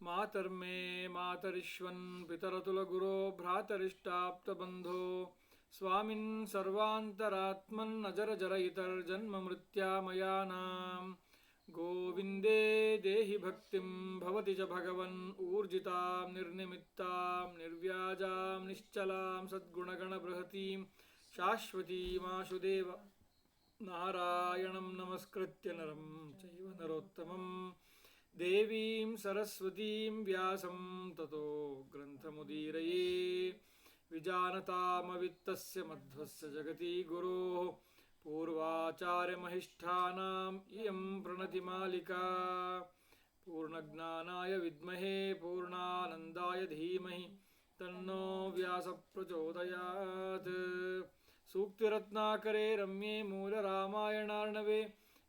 ಮಾತರ್ಮೇ ಮಾತರಿಶ್ವನ್ ಪಿತರತುಲಗುರೋ ಭ್ರಾತರಿಷ್ಟಾಪ್ತಬಂಧೋ ಸ್ವಾಮಿನ್ ಸರ್ವಾಂತರಾತ್ಮನ್ ಅಜರಜರಯಿತರ್ಜನ್ಮಮೃತ್ಯಾಮಯಾನಾಂ ಗೋವಿಂದೇ ದೇಹಿ ಭಕ್ತಿಂ ಭವತಿ ಚ ಭಗವನ್ ಊರ್ಜಿತಾಂ ನಿರ್ನಿಮಿತ್ತಾಂ ನಿರ್ವ್ಯಾಜಾಂ ನಿಶ್ಚಲಾಂ ಸದ್ಗುಣಗಣಬೃಹತೀಂ ಶಾಶ್ವತೀಮಾಶುದೇವ ನಾರಾಯಣಂ ನಮಸ್ಕೃತ್ಯ ನರಂ ಚೈವ ನರೋತ್ತಮಂ ದೇವೀಂ ಸರಸ್ವತೀಂ ವ್ಯಾಸಂ ತತೋ ಗ್ರಂಥಮುದೀರಯೇ ವಿಜಾನತಾಮವಿತ್ತಸ್ಯ ಮಧ್ವಸ್ಯ ಜಗತಿ ಗುರೋಃ ಪೂರ್ವಾಚಾರ್ಯಮಹಿಷ್ಠಾನಾಂ ಇಯಂ ಪ್ರಣತಿಮಾಲಿಕಾ ಪೂರ್ಣಜ್ಞಾನಾಯ ವಿದ್ಮಹೇ ಪೂರ್ಣಾನಂದಾಯ ಧೀಮಹಿ ತನ್ನೋ ವ್ಯಾಸ ಪ್ರಚೋದಯಾತ್. ಸೂಕ್ತಿರತ್ನಾಕರೇ ರಮ್ಯೆ ಮೂಲರಾಮಾಯಣಾರ್ಣವೆ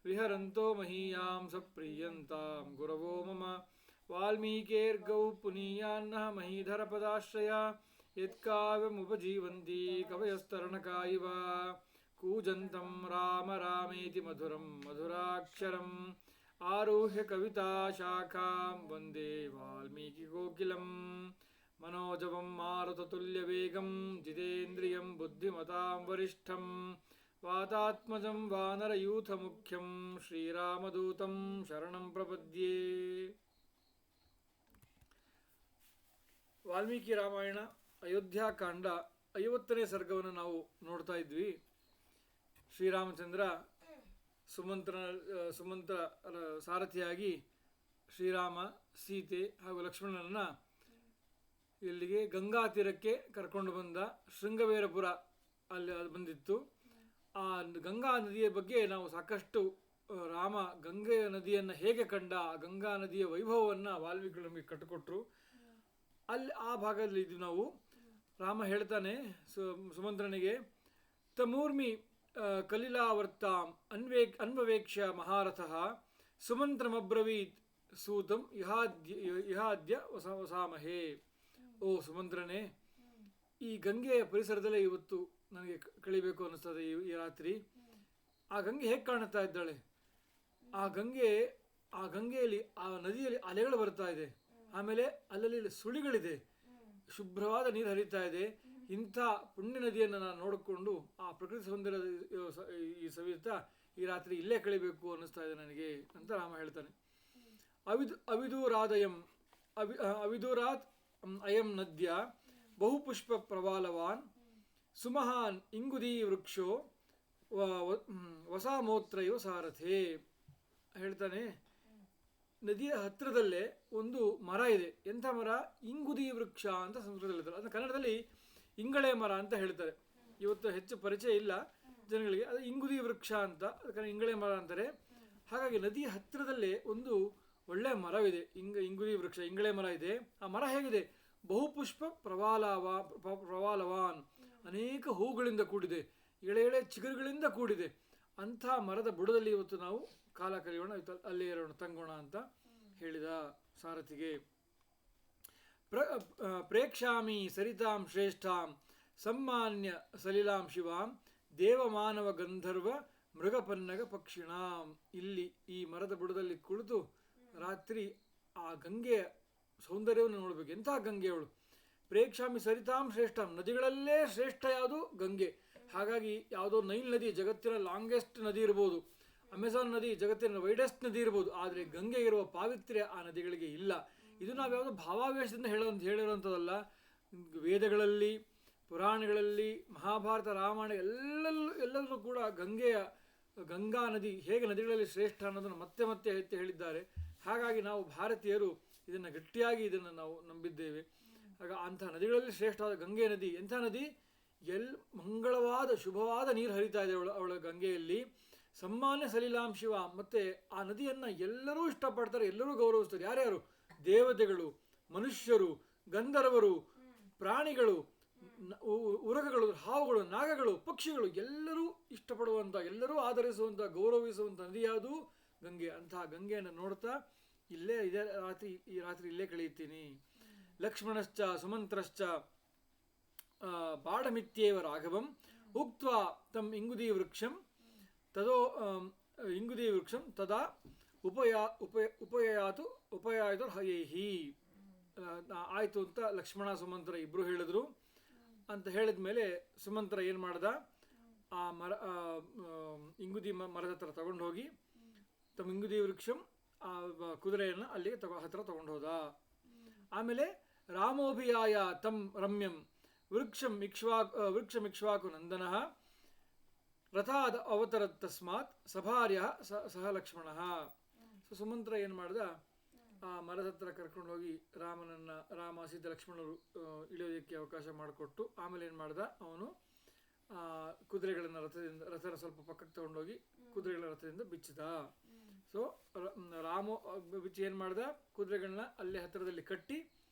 ವಿಹರಂತೋ ಮಹೀಯಾಂ ಸಪ್ರೀಯಂತಾಂ ಗುರವೋ ಮಮ ವಾಲ್ಮೀಕೇರ್ಗೌ ಪುನೀಯಾನ್ನಃ ಮಹೀಧರಪದಾಶ್ರಯ ಯತ್ಕಾವ್ಯಮುಪಜೀವಂತಿ ಕವಯಸ್ತರಣಕಾ ಇವ ಕೂಜಂತಂ ರಾಮ ರಾಮೇತಿ ಮಧುರಂ ಮಧುರಾಕ್ಷರಂ ಆರುಹ್ಯ ಕವಿತಾ ಶಾಖಾಂ ವಂದೇ ವಾಲ್ಮೀಕಿಕೋಕಿಲಂ ಮನೋಜವಂ ಮಾರುತತುಲ್ಯವೇಗಂ ಜಿತೇಂದ್ರಿಯಂ ಬುದ್ಧಿಮತಾಂ ವರಿಷ್ಠಂ ವಾತಾತ್ಮಜಂ ವಾನರಯೂಥಮುಖ್ಯಂ ಶ್ರೀರಾಮದೂತಂ ಶರಣಂ ಪ್ರಪದ್ಯೆ. ವಾಲ್ಮೀಕಿ ರಾಮಾಯಣ ಅಯೋಧ್ಯಾಕಾಂಡ 50ನೇ ಸರ್ಗವನ್ನು ನಾವು ನೋಡ್ತಾ ಇದ್ವಿ. ಶ್ರೀರಾಮಚಂದ್ರ ಸುಮಂತ್ರ ಸಾರಥಿಯಾಗಿ ಶ್ರೀರಾಮ, ಸೀತೆ ಹಾಗೂ ಲಕ್ಷ್ಮಣನನ್ನು ಇಲ್ಲಿಗೆ ಗಂಗಾ ತೀರಕ್ಕೆ ಕರ್ಕೊಂಡು ಬಂದ. ಶೃಂಗವೇರಪುರ ಅಲ್ಲಿ ಅದು ಬಂದಿತ್ತು. ಆ ಗಂಗಾ ನದಿಯ ಬಗ್ಗೆ ನಾವು ಸಾಕಷ್ಟು ರಾಮ ಗಂಗೆ ನದಿಯನ್ನು ಹೇಗೆ ಕಂಡ, ಆ ಗಂಗಾ ನದಿಯ ವೈಭವವನ್ನು ವಾಲ್ಮೀಕಿ ನಮಗೆ ಕಟ್ಟಿಕೊಟ್ರು. ಅಲ್ಲಿ ಆ ಭಾಗದಲ್ಲಿ ಇದ್ದು ನಾವು ರಾಮ ಹೇಳ್ತಾನೆ ಸುಮಂತ್ರನಿಗೆ, ತಮೂರ್ಮಿ ಕಲಿಲಾವರ್ತಾಂ ಅನ್ವವೇಕ್ಷ್ಯ ಮಹಾರಥಃ ಸುಮಂತ್ರಮಬ್ರವೀತ್ ಸೂತಂ ಇಹಾದ್ಯ ವಸಾಮಹೇ. ಓ ಸುಮಂತ್ರನೇ, ಈ ಗಂಗೆಯ ಪರಿಸರದಲ್ಲೇ ಇವತ್ತು ನನಗೆ ಕಳಿಬೇಕು ಅನ್ನಿಸ್ತದೆ. ಈ ರಾತ್ರಿ ಆ ಗಂಗೆ ಹೇಗೆ ಕಾಣುತ್ತಾ ಇದ್ದಾಳೆ? ಆ ಗಂಗೆಯಲ್ಲಿ ಆ ನದಿಯಲ್ಲಿ ಅಲೆಗಳು ಬರ್ತಾ ಇದೆ, ಆಮೇಲೆ ಅಲ್ಲಲ್ಲಿ ಸುಳಿಗಳಿದೆ, ಶುಭ್ರವಾದ ನೀರು ಹರಿತಾ ಇದೆ. ಇಂಥ ಪುಣ್ಯ ನದಿಯನ್ನು ನಾನು ನೋಡಿಕೊಂಡು ಆ ಪ್ರಕೃತಿ ಸೌಂದರ್ಯದ ಈ ಸವಿತಾ ಈ ರಾತ್ರಿ ಇಲ್ಲೇ ಕಳಿಬೇಕು ಅನ್ನಿಸ್ತಾ ಇದೆ ನನಗೆ ಅಂತ ರಾಮ ಹೇಳ್ತಾನೆ. ಅವಿದೂರಾತ್ ಅಯಂ ನದ್ಯ ಬಹುಪುಷ್ಪ ಪ್ರವಾಲವಾನ್ ಸುಮಹಾನ್ ಇಂಗುದೀ ವೃಕ್ಷೋ ವಸಾಮೋತ್ರೈವ ಸಾರಥೇ. ಹೇಳ್ತಾನೆ, ನದಿಯ ಹತ್ತಿರದಲ್ಲೇ ಒಂದು ಮರ ಇದೆ. ಎಂಥ ಮರ? ಇಂಗುದಿ ವೃಕ್ಷ ಅಂತ ಸಂಸ್ಕೃತದಲ್ಲಿ ಹೇಳ್ತಾರೆ. ಅದನ್ನು ಕನ್ನಡದಲ್ಲಿ ಇಂಗಳೆ ಮರ ಅಂತ ಹೇಳ್ತಾರೆ. ಇವತ್ತು ಹೆಚ್ಚು ಪರಿಚಯ ಇಲ್ಲ ಜನಗಳಿಗೆ. ಅದು ಇಂಗುದಿ ವೃಕ್ಷ ಅಂತ, ಅದಕ್ಕೆ ಇಂಗಳೆ ಮರ ಅಂತಾರೆ. ಹಾಗಾಗಿ ನದಿಯ ಹತ್ತಿರದಲ್ಲೇ ಒಂದು ಒಳ್ಳೆಯ ಮರವಿದೆ, ಇಂಗುದಿ ವೃಕ್ಷ, ಇಂಗಳೆ ಮರ ಇದೆ. ಆ ಮರ ಹೇಗಿದೆ? ಬಹುಪುಷ್ಪ ಪ್ರವಾಲವಾನ್, ಅನೇಕ ಹೂಗಳಿಂದ ಕೂಡಿದೆ, ಎಳೆ ಎಳೆ ಚಿಗುರುಗಳಿಂದ ಕೂಡಿದೆ. ಅಂಥ ಮರದ ಬುಡದಲ್ಲಿ ಇವತ್ತು ನಾವು ಕಾಲ ಕಳೆಯೋಣ, ಅಲ್ಲೇ ಇರೋಣ, ತಂಗೋಣ ಅಂತ ಹೇಳಿದ ಸಾರಥಿಗೆ. ಪ್ರೇಕ್ಷಾಮಿ ಸರಿತಾಂ ಶ್ರೇಷ್ಠಾಂ ಸಮ್ಮಾನ್ಯ ಸಲಿಲಾಂ ಶಿವಾಂ ದೇವಮಾನವ ಗಂಧರ್ವ ಮೃಗಪನ್ನಗ ಪಕ್ಷಿಣಾಂ. ಇಲ್ಲಿ ಈ ಮರದ ಬುಡದಲ್ಲಿ ಕುಳಿತು ರಾತ್ರಿ ಆ ಗಂಗೆಯ ಸೌಂದರ್ಯವನ್ನು ನೋಡಬೇಕು. ಎಂಥ ಗಂಗೆ ಅವಳು! ಪ್ರೇಕ್ಷಾಮಿ ಸರಿತಾಂ ಶ್ರೇಷ್ಠಾಂ, ನದಿಗಳಲ್ಲೇ ಶ್ರೇಷ್ಠ ಯಾವುದು? ಗಂಗೆ. ಹಾಗಾಗಿ ಯಾವುದೋ ನೈಲ್ ನದಿ ಜಗತ್ತಿನ ಲಾಂಗೆಸ್ಟ್ ನದಿ ಇರ್ಬೋದು, ಅಮೆಝಾನ್ ನದಿ ಜಗತ್ತಿನ ವೈಡೆಸ್ಟ್ ನದಿ ಇರ್ಬೋದು, ಆದರೆ ಗಂಗೆ ಇರುವ ಪಾವಿತ್ರ್ಯ ಆ ನದಿಗಳಿಗೆ ಇಲ್ಲ. ಇದು ನಾವು ಯಾವುದೋ ಭಾವಾವೇಶದಿಂದ ಹೇಳಿರುವಂಥದ್ದಲ್ಲ. ವೇದಗಳಲ್ಲಿ, ಪುರಾಣಗಳಲ್ಲಿ, ಮಹಾಭಾರತ, ರಾಮಾಯಣ ಎಲ್ಲದೂ ಕೂಡ ಗಂಗಾ ನದಿ ಹೇಗೆ ನದಿಗಳಲ್ಲಿ ಶ್ರೇಷ್ಠ ಅನ್ನೋದನ್ನು ಮತ್ತೆ ಮತ್ತೆ ಎತ್ತಿ ಹೇಳಿದ್ದಾರೆ. ಹಾಗಾಗಿ ನಾವು ಭಾರತೀಯರು ಇದನ್ನು ಗಟ್ಟಿಯಾಗಿ ನಾವು ನಂಬಿದ್ದೇವೆ. ಆಗ ಅಂಥ ನದಿಗಳಲ್ಲಿ ಶ್ರೇಷ್ಠವಾದ ಗಂಗೆ ನದಿ ಎಂಥ ನದಿ? ಮಂಗಳವಾದ ಶುಭವಾದ ನೀರು ಹರಿತಾ ಇದೆ ಅವಳ ಗಂಗೆಯಲ್ಲಿ. ಸಮ್ಮಾನ್ಯ ಸಲಿಲಾಂ ಶಿವ. ಮತ್ತು ಆ ನದಿಯನ್ನು ಎಲ್ಲರೂ ಇಷ್ಟಪಡ್ತಾರೆ, ಎಲ್ಲರೂ ಗೌರವಿಸ್ತಾರೆ. ಯಾರ್ಯಾರು? ದೇವತೆಗಳು, ಮನುಷ್ಯರು, ಗಂಧರ್ವರು, ಪ್ರಾಣಿಗಳು, ಉರಗಗಳು, ಹಾವುಗಳು, ನಾಗಗಳು, ಪಕ್ಷಿಗಳು ಎಲ್ಲರೂ ಇಷ್ಟಪಡುವಂಥ, ಎಲ್ಲರೂ ಆಧರಿಸುವಂಥ, ಗೌರವಿಸುವಂಥ ನದಿ ಯಾವುದು? ಗಂಗೆ. ಅಂತಹ ಗಂಗೆಯನ್ನು ನೋಡ್ತಾ ಈ ರಾತ್ರಿ ಇಲ್ಲೇ ಕಳೆಯುತ್ತೀನಿ. ಲಕ್ಷ್ಮಣಶ್ಚ ಸುಮಂತ್ರಶ್ಚ ಬಾಢಮಿತ್ಯೇವ ರಾಘವಂ ಉಕ್ತ್ವಾ ತಮ್ ಇಂಗುದಿ ವೃಕ್ಷಂ ತದಾ ಉಪಯಾತು ಹಯೈಹಿ. ಆಯಿತು ಅಂತ ಲಕ್ಷ್ಮಣ ಸುಮಂತ್ರ ಇಬ್ಬರು ಹೇಳಿದ್ರು. ಅಂತ ಹೇಳಿದ ಮೇಲೆ ಸುಮಂತ್ರ ಏನು ಮಾಡ್ದ, ಆ ಇಂಗುದಿ ಮರದ ಹತ್ರ ತಗೊಂಡು ಹೋಗಿ ತಮ್ಮ ಇಂಗುದಿ ವೃಕ್ಷಂ ಆ ಕುದುರೆಯನ್ನು ಅಲ್ಲಿಗೆ ಹತ್ರ ತಗೊಂಡು ಹೋದ. ಆಮೇಲೆ ರಾಮೋಭಿಯಾಯ ತಂ ರಮ್ಯಂ ವೃಕ್ಷಮಿಕ್ಷ್ವಾಕು ನಂದನಃ ರಥಾದ ಅವತರತ್ ತಸ್ಮಾತ್ ಸಭಾರ್ಯ ಸಹ ಲಕ್ಷ್ಮಣ. ಸುಮಂತ್ರ ಏನು ಮಾಡ್ದ, ಆ ಮರದ ಹತ್ರ ಕರ್ಕೊಂಡು ಹೋಗಿ ರಾಮ ಸೀತೆ ಲಕ್ಷ್ಮಣರು ಇಳಿಯೋದಕ್ಕೆ ಅವಕಾಶ ಮಾಡಿಕೊಟ್ಟು ಆಮೇಲೆ ಏನು ಮಾಡ್ದ, ಅವನು ಕುದುರೆಗಳನ್ನು ರಥನ ಸ್ವಲ್ಪ ಪಕ್ಕಕ್ಕೆ ತಗೊಂಡೋಗಿ ಕುದುರೆಗಳ ರಥದಿಂದ ಬಿಚ್ಚಿದ. ಸೊ ಬಿಚ್ಚಿ ಏನು ಮಾಡ್ದ, ಕುದುರೆಗಳನ್ನ ಅಲ್ಲೇ ಹತ್ತಿರದಲ್ಲಿ ಕಟ್ಟಿ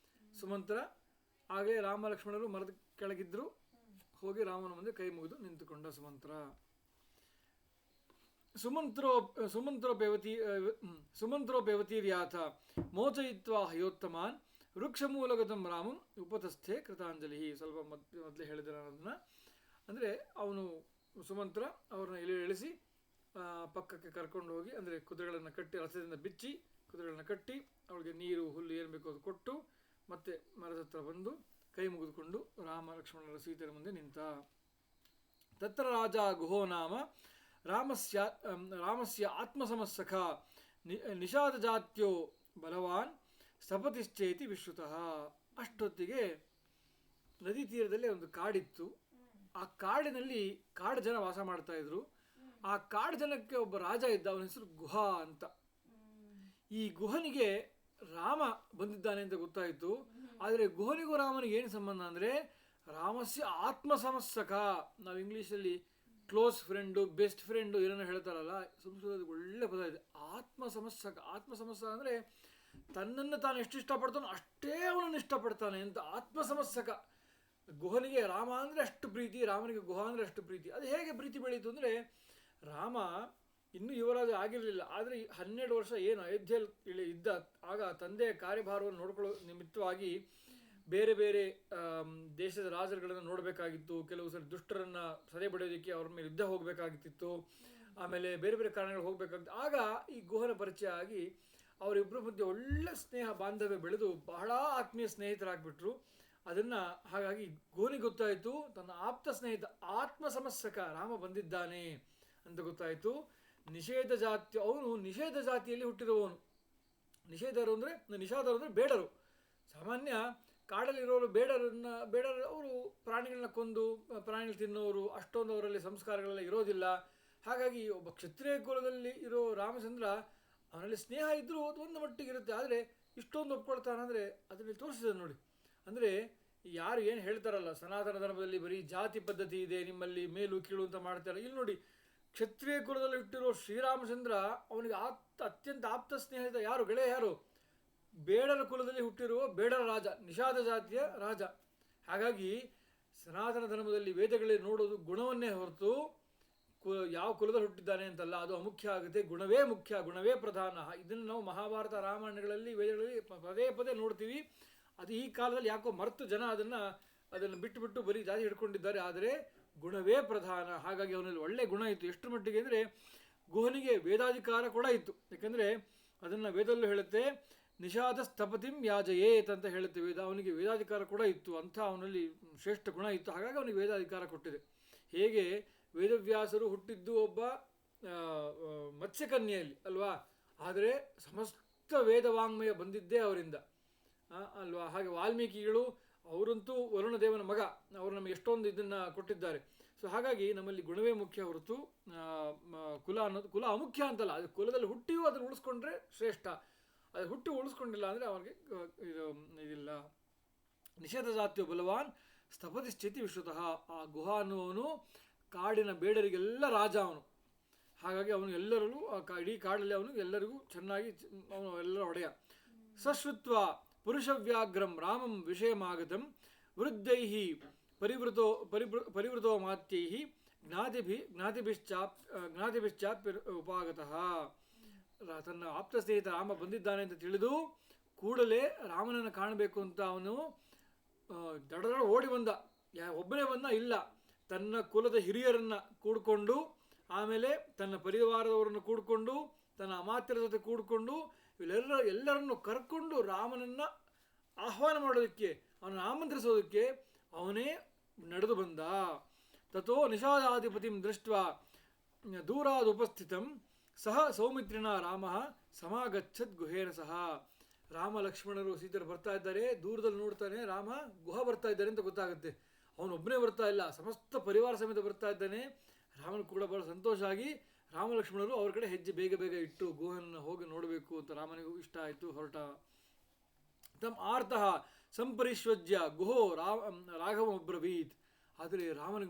ಸುಮಂತ್ರ ಹಾಗೆ ರಾಮ ಲಕ್ಷ್ಮಣರು ಮರದ ಕೆಳಗಿದ್ರು, ಹೋಗಿ ರಾಮನ ಮುಂದೆ ಕೈ ಮುಗಿದು ನಿಂತುಕೊಂಡ ಸುಮಂತ್ರ. ಸುಮಂತ್ರೋಪ್ಯವತೀರ್ಯಾಥ ಮೋಚಯಿತ್ವಾ ಹಯೋತ್ತಮಾನ್ ವೃಕ್ಷಮೂಲಗತಂ ರಾಮಂ ಉಪತಸ್ಥೆ ಕೃತಾಂಜಲಿ. ಸ್ವಲ್ಪ ಮೊದಲೇ ಹೇಳಿದ ಅದನ್ನು, ಅಂದರೆ ಅವನು ಸುಮಂತ್ರ ಅವ್ರನ್ನ ಇಳಿಸಿ ಪಕ್ಕಕ್ಕೆ ಕರ್ಕೊಂಡು ಹೋಗಿ, ಅಂದರೆ ಕುದುರೆಗಳನ್ನು ಕಟ್ಟಿ ರಥದಿಂದ ಬಿಚ್ಚಿ ಕುದುರೆಗಳನ್ನು ಕಟ್ಟಿ ಅವಳಿಗೆ ನೀರು ಹುಲ್ಲು ಏನು ಬೇಕೋ ಅದು ಕೊಟ್ಟು ಮತ್ತೆ ಮರದ ಹತ್ರ ಬಂದು ಕೈ ಮುಗಿದುಕೊಂಡು ರಾಮ ಲಕ್ಷ್ಮಣರ ಸೀತೆಯ ಮುಂದೆ ನಿಂತ. ತತ್ರ ರಾಜ ಗುಹೋ ನಾಮ ರಾಮಸ್ಯ ಆತ್ಮಸಮಸ್ಸಖ ನಿಷಾದ ಜಾತ್ಯೋ ಬಲವಾನ್ ಸ್ಥಪತಿಶ್ಚೇತಿ ವಿಶ್ರುತಃ. ಅಷ್ಟೊತ್ತಿಗೆ ನದಿ ತೀರದಲ್ಲಿ ಒಂದು ಕಾಡಿತ್ತು. ಆ ಕಾಡಿನಲ್ಲಿ ಕಾಡು ಜನ ವಾಸ ಮಾಡ್ತಾ ಇದ್ರು. ಆ ಕಾಡು ಜನಕ್ಕೆ ಒಬ್ಬ ರಾಜ ಇದ್ದ, ಅವನ ಹೆಸರು ಗುಹ ಅಂತ. ಈ ಗುಹನಿಗೆ ರಾಮ ಬಂದಿದ್ದಾನೆ ಅಂತ ಗೊತ್ತಾಯಿತು. ಆದರೆ ಗುಹನಿಗೂ ರಾಮನಿಗೆ ಏನು ಸಂಬಂಧ ಅಂದರೆ, ರಾಮಸ್ಯ ಆತ್ಮಸಮಸ್ಸಕ, ನಾವು ಇಂಗ್ಲೀಷಲ್ಲಿ ಕ್ಲೋಸ್ ಫ್ರೆಂಡು, ಬೆಸ್ಟ್ ಫ್ರೆಂಡು ಏನೋ ಹೇಳ್ತಾರಲ್ಲ, ಸಂಸ್ಕೃತದ ಒಳ್ಳೆ ಪದ ಇದೆ, ಆತ್ಮಸಮಸ್ಸಕ. ಆತ್ಮಸಮಸ್ಸಕ ಅಂದರೆ ತನ್ನನ್ನು ತಾನು ಎಷ್ಟು ಇಷ್ಟಪಡ್ತಾನೋ ಅಷ್ಟೇ ಅವನನ್ನು ಇಷ್ಟಪಡ್ತಾನೆ ಅಂತ ಆತ್ಮಸಮಸ್ಸಕ. ಗುಹನಿಗೆ ರಾಮ ಅಂದರೆ ಅಷ್ಟು ಪ್ರೀತಿ, ರಾಮನಿಗೆ ಗುಹ ಅಂದರೆ ಅಷ್ಟು ಪ್ರೀತಿ. ಅದು ಹೇಗೆ ಪ್ರೀತಿ ಬೆಳೀತು ಅಂದರೆ, ರಾಮ ಇನ್ನೂ ಯುವರಾಜ ಆಗಿರಲಿಲ್ಲ, ಆದರೆ 12 ವರ್ಷ ಏನು ಅಯೋಧ್ಯೆಯಲ್ಲಿ ಇದ್ದ, ಆಗ ತಂದೆಯ ಕಾರ್ಯಭಾರವನ್ನು ನೋಡ್ಕೊಳ್ಳೋ ನಿಮಿತ್ತವಾಗಿ ಬೇರೆ ಬೇರೆ ದೇಶದ ರಾಜರುಗಳನ್ನು ನೋಡಬೇಕಾಗಿತ್ತು. ಕೆಲವು ಸರಿ ದುಷ್ಟರನ್ನು ಸದೆ ಬಡಿಯೋದಕ್ಕೆ ಅವ್ರ ಮೇಲೆ ಯುದ್ಧ ಹೋಗಬೇಕಾಗಿತ್ತು. ಆಮೇಲೆ ಬೇರೆ ಬೇರೆ ಕಾರಣಗಳು ಹೋಗಬೇಕಾಗಿತ್ತು. ಆಗ ಈ ಗುಹನ ಪರಿಚಯ ಆಗಿ ಅವರಿಬ್ಬರ ಮಧ್ಯೆ ಒಳ್ಳೆ ಸ್ನೇಹ ಬಾಂಧವ್ಯ ಬೆಳೆದು ಬಹಳ ಆತ್ಮೀಯ ಸ್ನೇಹಿತರಾಗ್ಬಿಟ್ರು. ಅದನ್ನು ಹಾಗಾಗಿ ಗುಹನಿಗೆ ಗೊತ್ತಾಯಿತು, ತನ್ನ ಆಪ್ತ ಸ್ನೇಹಿತ ಆತ್ಮಸಮಸ್ಸಕ ರಾಮ ಬಂದಿದ್ದಾನೆ ಅಂತ ಗೊತ್ತಾಯಿತು. ನಿಷೇಧ ಜಾತಿ, ಅವನು ನಿಷೇಧ ಜಾತಿಯಲ್ಲಿ ಹುಟ್ಟಿರುವವನು. ನಿಷೇಧರು ಅಂದರೆ ಬೇಡರು. ಸಾಮಾನ್ಯ ಕಾಡಲ್ಲಿರೋರು ಬೇಡರು ಅವರು ಪ್ರಾಣಿಗಳನ್ನ ಕೊಂದು ಪ್ರಾಣಿಗಳು ತಿನ್ನೋರು, ಅಷ್ಟೊಂದು ಅವರಲ್ಲಿ ಸಂಸ್ಕಾರಗಳೆಲ್ಲ ಇರೋದಿಲ್ಲ. ಹಾಗಾಗಿ ಒಬ್ಬ ಕ್ಷತ್ರಿಯ ಕುಲದಲ್ಲಿ ಇರೋ ರಾಮಚಂದ್ರ, ಅವನಲ್ಲಿ ಸ್ನೇಹ ಇದ್ದರೂ ಅದು ಒಂದು ಮಟ್ಟಿಗೆ ಇರುತ್ತೆ. ಆದರೆ ಇಷ್ಟೊಂದು ಒಪ್ಕೊಳ್ತಾನಂದರೆ ಅದರಲ್ಲಿ ತೋರಿಸಿದ ನೋಡಿ. ಅಂದರೆ ಯಾರು ಏನು ಹೇಳ್ತಾರಲ್ಲ, ಸನಾತನ ಧರ್ಮದಲ್ಲಿ ಬರೀ ಜಾತಿ ಪದ್ಧತಿ ಇದೆ, ನಿಮ್ಮಲ್ಲಿ ಮೇಲು ಕೀಳು ಅಂತ ಮಾಡ್ತಾರೆ. ಇಲ್ಲಿ ನೋಡಿ, ಕ್ಷತ್ರಿಯ ಕುಲದಲ್ಲಿ ಹುಟ್ಟಿರೋ ಶ್ರೀರಾಮಚಂದ್ರ ಅವನಿಗೆ ಅತ್ಯಂತ ಆಪ್ತ ಸ್ನೇಹಿತ ಯಾರು, ಗೆಳೆಯ ಯಾರು? ಬೇಡರ ಕುಲದಲ್ಲಿ ಹುಟ್ಟಿರುವ ಬೇಡರ ರಾಜ, ನಿಷಾದ ಜಾತಿಯ ರಾಜ. ಹಾಗಾಗಿ ಸನಾತನ ಧರ್ಮದಲ್ಲಿ ವೇದಗಳಲ್ಲಿ ನೋಡೋದು ಗುಣವನ್ನೇ ಹೊರತು ಯಾವ ಕುಲದಲ್ಲಿ ಹುಟ್ಟಿದ್ದಾನೆ ಅಂತಲ್ಲ, ಅದು ಅಮುಖ್ಯ ಆಗುತ್ತೆ. ಗುಣವೇ ಮುಖ್ಯ, ಗುಣವೇ ಪ್ರಧಾನ. ಇದನ್ನು ನಾವು ಮಹಾಭಾರತ ರಾಮಾಯಣಗಳಲ್ಲಿ ವೇದಗಳಲ್ಲಿ ಪದೇ ಪದೇ ನೋಡ್ತೀವಿ. ಅದು ಈ ಕಾಲದಲ್ಲಿ ಯಾಕೋ ಮರ್ತು ಜನ ಅದನ್ನು ಬಿಟ್ಟು ಬರೀ ಜಾತಿ ಹಿಡ್ಕೊಂಡಿದ್ದಾರೆ. ಆದರೆ ಗುಣವೇ ಪ್ರಧಾನ. ಹಾಗಾಗಿ ಅವನಲ್ಲಿ ಒಳ್ಳೆ ಗುಣ ಇತ್ತು. ಎಷ್ಟು ಮಟ್ಟಿಗೆ ಅಂದರೆ ಗುಹನಿಗೆ ವೇದಾಧಿಕಾರ ಕೂಡ ಇತ್ತು. ಯಾಕಂದರೆ ಅದನ್ನು ವೇದಲ್ಲೂ ಹೇಳುತ್ತೆ, ನಿಷಾದ ಸ್ಥಪತಿಂ ಯಾಜಯೇತ್ ಅಂತ ಹೇಳುತ್ತೆ ವೇದ. ಅವನಿಗೆ ವೇದಾಧಿಕಾರ ಕೂಡ ಇತ್ತು. ಅಂಥ ಅವನಲ್ಲಿ ಶ್ರೇಷ್ಠ ಗುಣ ಇತ್ತು. ಹಾಗಾಗಿ ಅವನಿಗೆ ವೇದಾಧಿಕಾರ ಕೊಟ್ಟಿದೆ. ಹೇಗೆ ವೇದವ್ಯಾಸರು ಹುಟ್ಟಿದ್ದು ಒಬ್ಬ ಮತ್ಸ್ಯಕನ್ಯೆಯಲ್ಲಿ ಅಲ್ವಾ, ಆದರೆ ಸಮಸ್ತ ವೇದವಾಂಗ್ಮಯ ಬಂದಿದ್ದೇ ಅವರಿಂದ ಅಲ್ವಾ. ಹಾಗೆ ವಾಲ್ಮೀಕಿಗಳು ಅವರಂತೂ ವರುಣದೇವನ ಮಗ, ಅವರು ನಮಗೆ ಎಷ್ಟೊಂದು ಇದನ್ನು ಕೊಟ್ಟಿದ್ದಾರೆ. ಸೊ ಹಾಗಾಗಿ ನಮ್ಮಲ್ಲಿ ಗುಣವೇ ಮುಖ್ಯ ಹೊರತು ಕುಲ ಅಮುಖ್ಯ ಅಂತಲ್ಲ. ಅದು ಕುಲದಲ್ಲಿ ಹುಟ್ಟಿಯೂ ಅದನ್ನು ಉಳಿಸ್ಕೊಂಡ್ರೆ ಶ್ರೇಷ್ಠ. ಅದು ಹುಟ್ಟಿ ಉಳಿಸ್ಕೊಂಡಿಲ್ಲ ಅಂದರೆ ಅವನಿಗೆ ಇದಿಲ್ಲ. ನಿಷೇಧ ಜಾತ್ಯೋ ಬಲವಾನ್ ಸ್ಥಪತಿಶ್ಚೇತಿ ವಿಶ್ರುತಃ. ಆ ಗುಹ ಅನ್ನುವನು ಕಾಡಿನ ಬೇಡರಿಗೆಲ್ಲ ರಾಜ ಅವನು. ಹಾಗಾಗಿ ಅವನು ಎಲ್ಲರಲ್ಲೂ ಇಡೀ ಕಾಡಲ್ಲಿ ಅವನು ಎಲ್ಲರಿಗೂ ಚೆನ್ನಾಗಿ ಅವನು ಎಲ್ಲರ ಒಡೆಯ. ಸಶ್ರುತ್ವ ಪುರುಷವ್ಯಾಘ್ರಂ ರಾಮಂ ವಿಷಯಮಾಗತಂ ವೃದ್ಧೈಃ ಪರಿವೃತೋ ಮಾತ್ಯೈಃ ಜ್ಞಾತಿಭಿಶ್ಚಾಪ್ಯ ಉಪಾಗತಃ. ತನ್ನ ಆಪ್ತ ಸ್ನೇಹಿತ ರಾಮ ಬಂದಿದ್ದಾನೆ ಅಂತ ತಿಳಿದು ಕೂಡಲೇ ರಾಮನನ್ನು ಕಾಣಬೇಕು ಅಂತ ಅವನು ದಡ ಓಡಿ ಬಂದ. ಒಬ್ಬನೇ ಬಂದ ಇಲ್ಲ, ತನ್ನ ಕುಲದ ಹಿರಿಯರನ್ನು ಕೂಡಿಕೊಂಡು, ಆಮೇಲೆ ತನ್ನ ಪರಿವಾರದವರನ್ನು ಕೂಡಿಕೊಂಡು, ತನ್ನ ಅಮಾತ್ಯರ ಜೊತೆ ಕೂಡಿಕೊಂಡು ಎಲ್ಲರನ್ನು ಕರ್ಕೊಂಡು ರಾಮನನ್ನು ಆಹ್ವಾನ ಮಾಡೋದಕ್ಕೆ, ಅವನನ್ನು ಆಮಂತ್ರಿಸೋದಕ್ಕೆ ಅವನೇ ನಡೆದು ಬಂದ. ತಥೋ ನಿಷಾದಾಧಿಪತಿಂ ದೃಷ್ಟ್ವಾ ದೂರಾದ್ ಉಪಸ್ಥಿತಂ ಸಹ ಸೌಮಿತ್ರಿಣ ರಾಮ ಸಮಾಗಚ್ಚದ್ ಗುಹೇನ ಸಹ. ರಾಮ ಲಕ್ಷ್ಮಣರು ಸೀತರು ಬರ್ತಾ ಇದ್ದಾರೆ, ದೂರದಲ್ಲಿ ನೋಡ್ತಾನೆ, ರಾಮ ಗುಹ ಬರ್ತಾ ಇದ್ದಾರೆ ಅಂತ ಗೊತ್ತಾಗುತ್ತೆ. ಅವನೊಬ್ಬನೇ ಬರ್ತಾ ಇಲ್ಲ, ಸಮಸ್ತ ಪರಿವಾರ ಸಮೇತ ಬರ್ತಾ ಇದ್ದಾನೆ. ರಾಮನು ಕೂಡ ಬಹಳ ಸಂತೋಷ ಆಗಿ ರಾಮ ಲಕ್ಷ್ಮಣರು ಅವ್ರ ಕಡೆ ಹೆಜ್ಜೆ ಬೇಗ ಬೇಗ ಇಟ್ಟು ಗುಹನ್ನು ಹೋಗಿ ನೋಡಬೇಕು ಅಂತ ರಾಮನಿಗೂ ಇಷ್ಟ ಆಯಿತು. ಹೊರಟ. ತಮ್ ಆರ್ತಃ ಸಂಪರಿಶ್ವಜ್ಯ ಗುಹೋ ರಾಘವಬ್ರವೀತ್. ಆದರೆ ರಾಮನ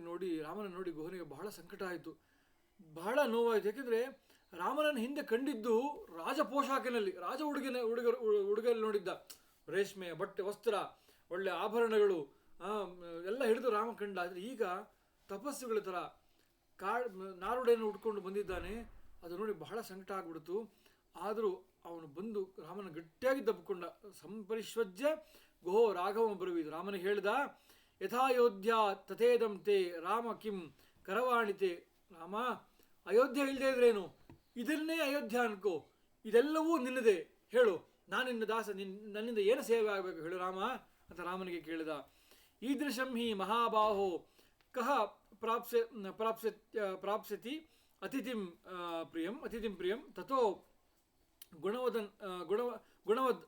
ನೋಡಿ ಗುಹನಿಗೆ ಬಹಳ ಸಂಕಟ ಆಯಿತು, ಬಹಳ ನೋವಾಯಿತು. ಯಾಕೆಂದರೆ ರಾಮನನ್ನು ಹಿಂದೆ ಕಂಡಿದ್ದು ರಾಜ ಪೋಷಾಕಿನಲ್ಲಿ, ರಾಜ ಉಡುಗೆಯಲ್ಲಿ ನೋಡಿದ್ದ. ರೇಷ್ಮೆ ಬಟ್ಟೆ, ವಸ್ತ್ರ, ಒಳ್ಳೆ ಆಭರಣಗಳು ಎಲ್ಲ ಹಿಡಿದು ರಾಮ ಕಂಡ. ಆದರೆ ಈಗ ತಪಸ್ಸುಗಳ ಥರ ನಾರುಡೆಯನ್ನು ಉಟ್ಕೊಂಡು ಬಂದಿದ್ದಾನೆ. ಅದು ನೋಡಿ ಬಹಳ ಸಂಕಟ ಆಗ್ಬಿಡ್ತು. ಆದರೂ ಅವನು ಬಂದು ರಾಮನ ಗಟ್ಟಿಯಾಗಿ ತಪ್ಪಿಕೊಂಡ. ಸಂಪರಿಶ್ವಜ್ಯ ಗುಹೋ ರಾಘವ ಬ್ರವೀತ್. ರಾಮನಿಗೆ ಹೇಳ್ದ, ಯಥಾಯೋಧ್ಯ ತಥೇದಂತೆ ರಾಮ ಕಿಂ ಕರವಾಣಿತೆ. ರಾಮ, ಅಯೋಧ್ಯ ಇಲ್ಲದೆ ಇದ್ರೇನು, ಇದನ್ನೇ ಅಯೋಧ್ಯ ಅನ್ಕೋ, ಇದೆಲ್ಲವೂ ನಿನ್ನದೇ. ಹೇಳು, ನಾನಿನ್ನ ದಾಸ, ನನ್ನಿಂದ ಏನು ಸೇವೆ ಆಗಬೇಕು ಹೇಳು ರಾಮ ಅಂತ ರಾಮನಿಗೆ ಕೇಳಿದ. ಈದೃಶಂ ಹಿ ಮಹಾಬಾಹೋ ಕಹ ಪ್ರಾಪ್ಸ್ಯತಿ ಅತಿಥಿಂ ಪ್ರಿಯಂ ತಥೋ ಗುಣವದ್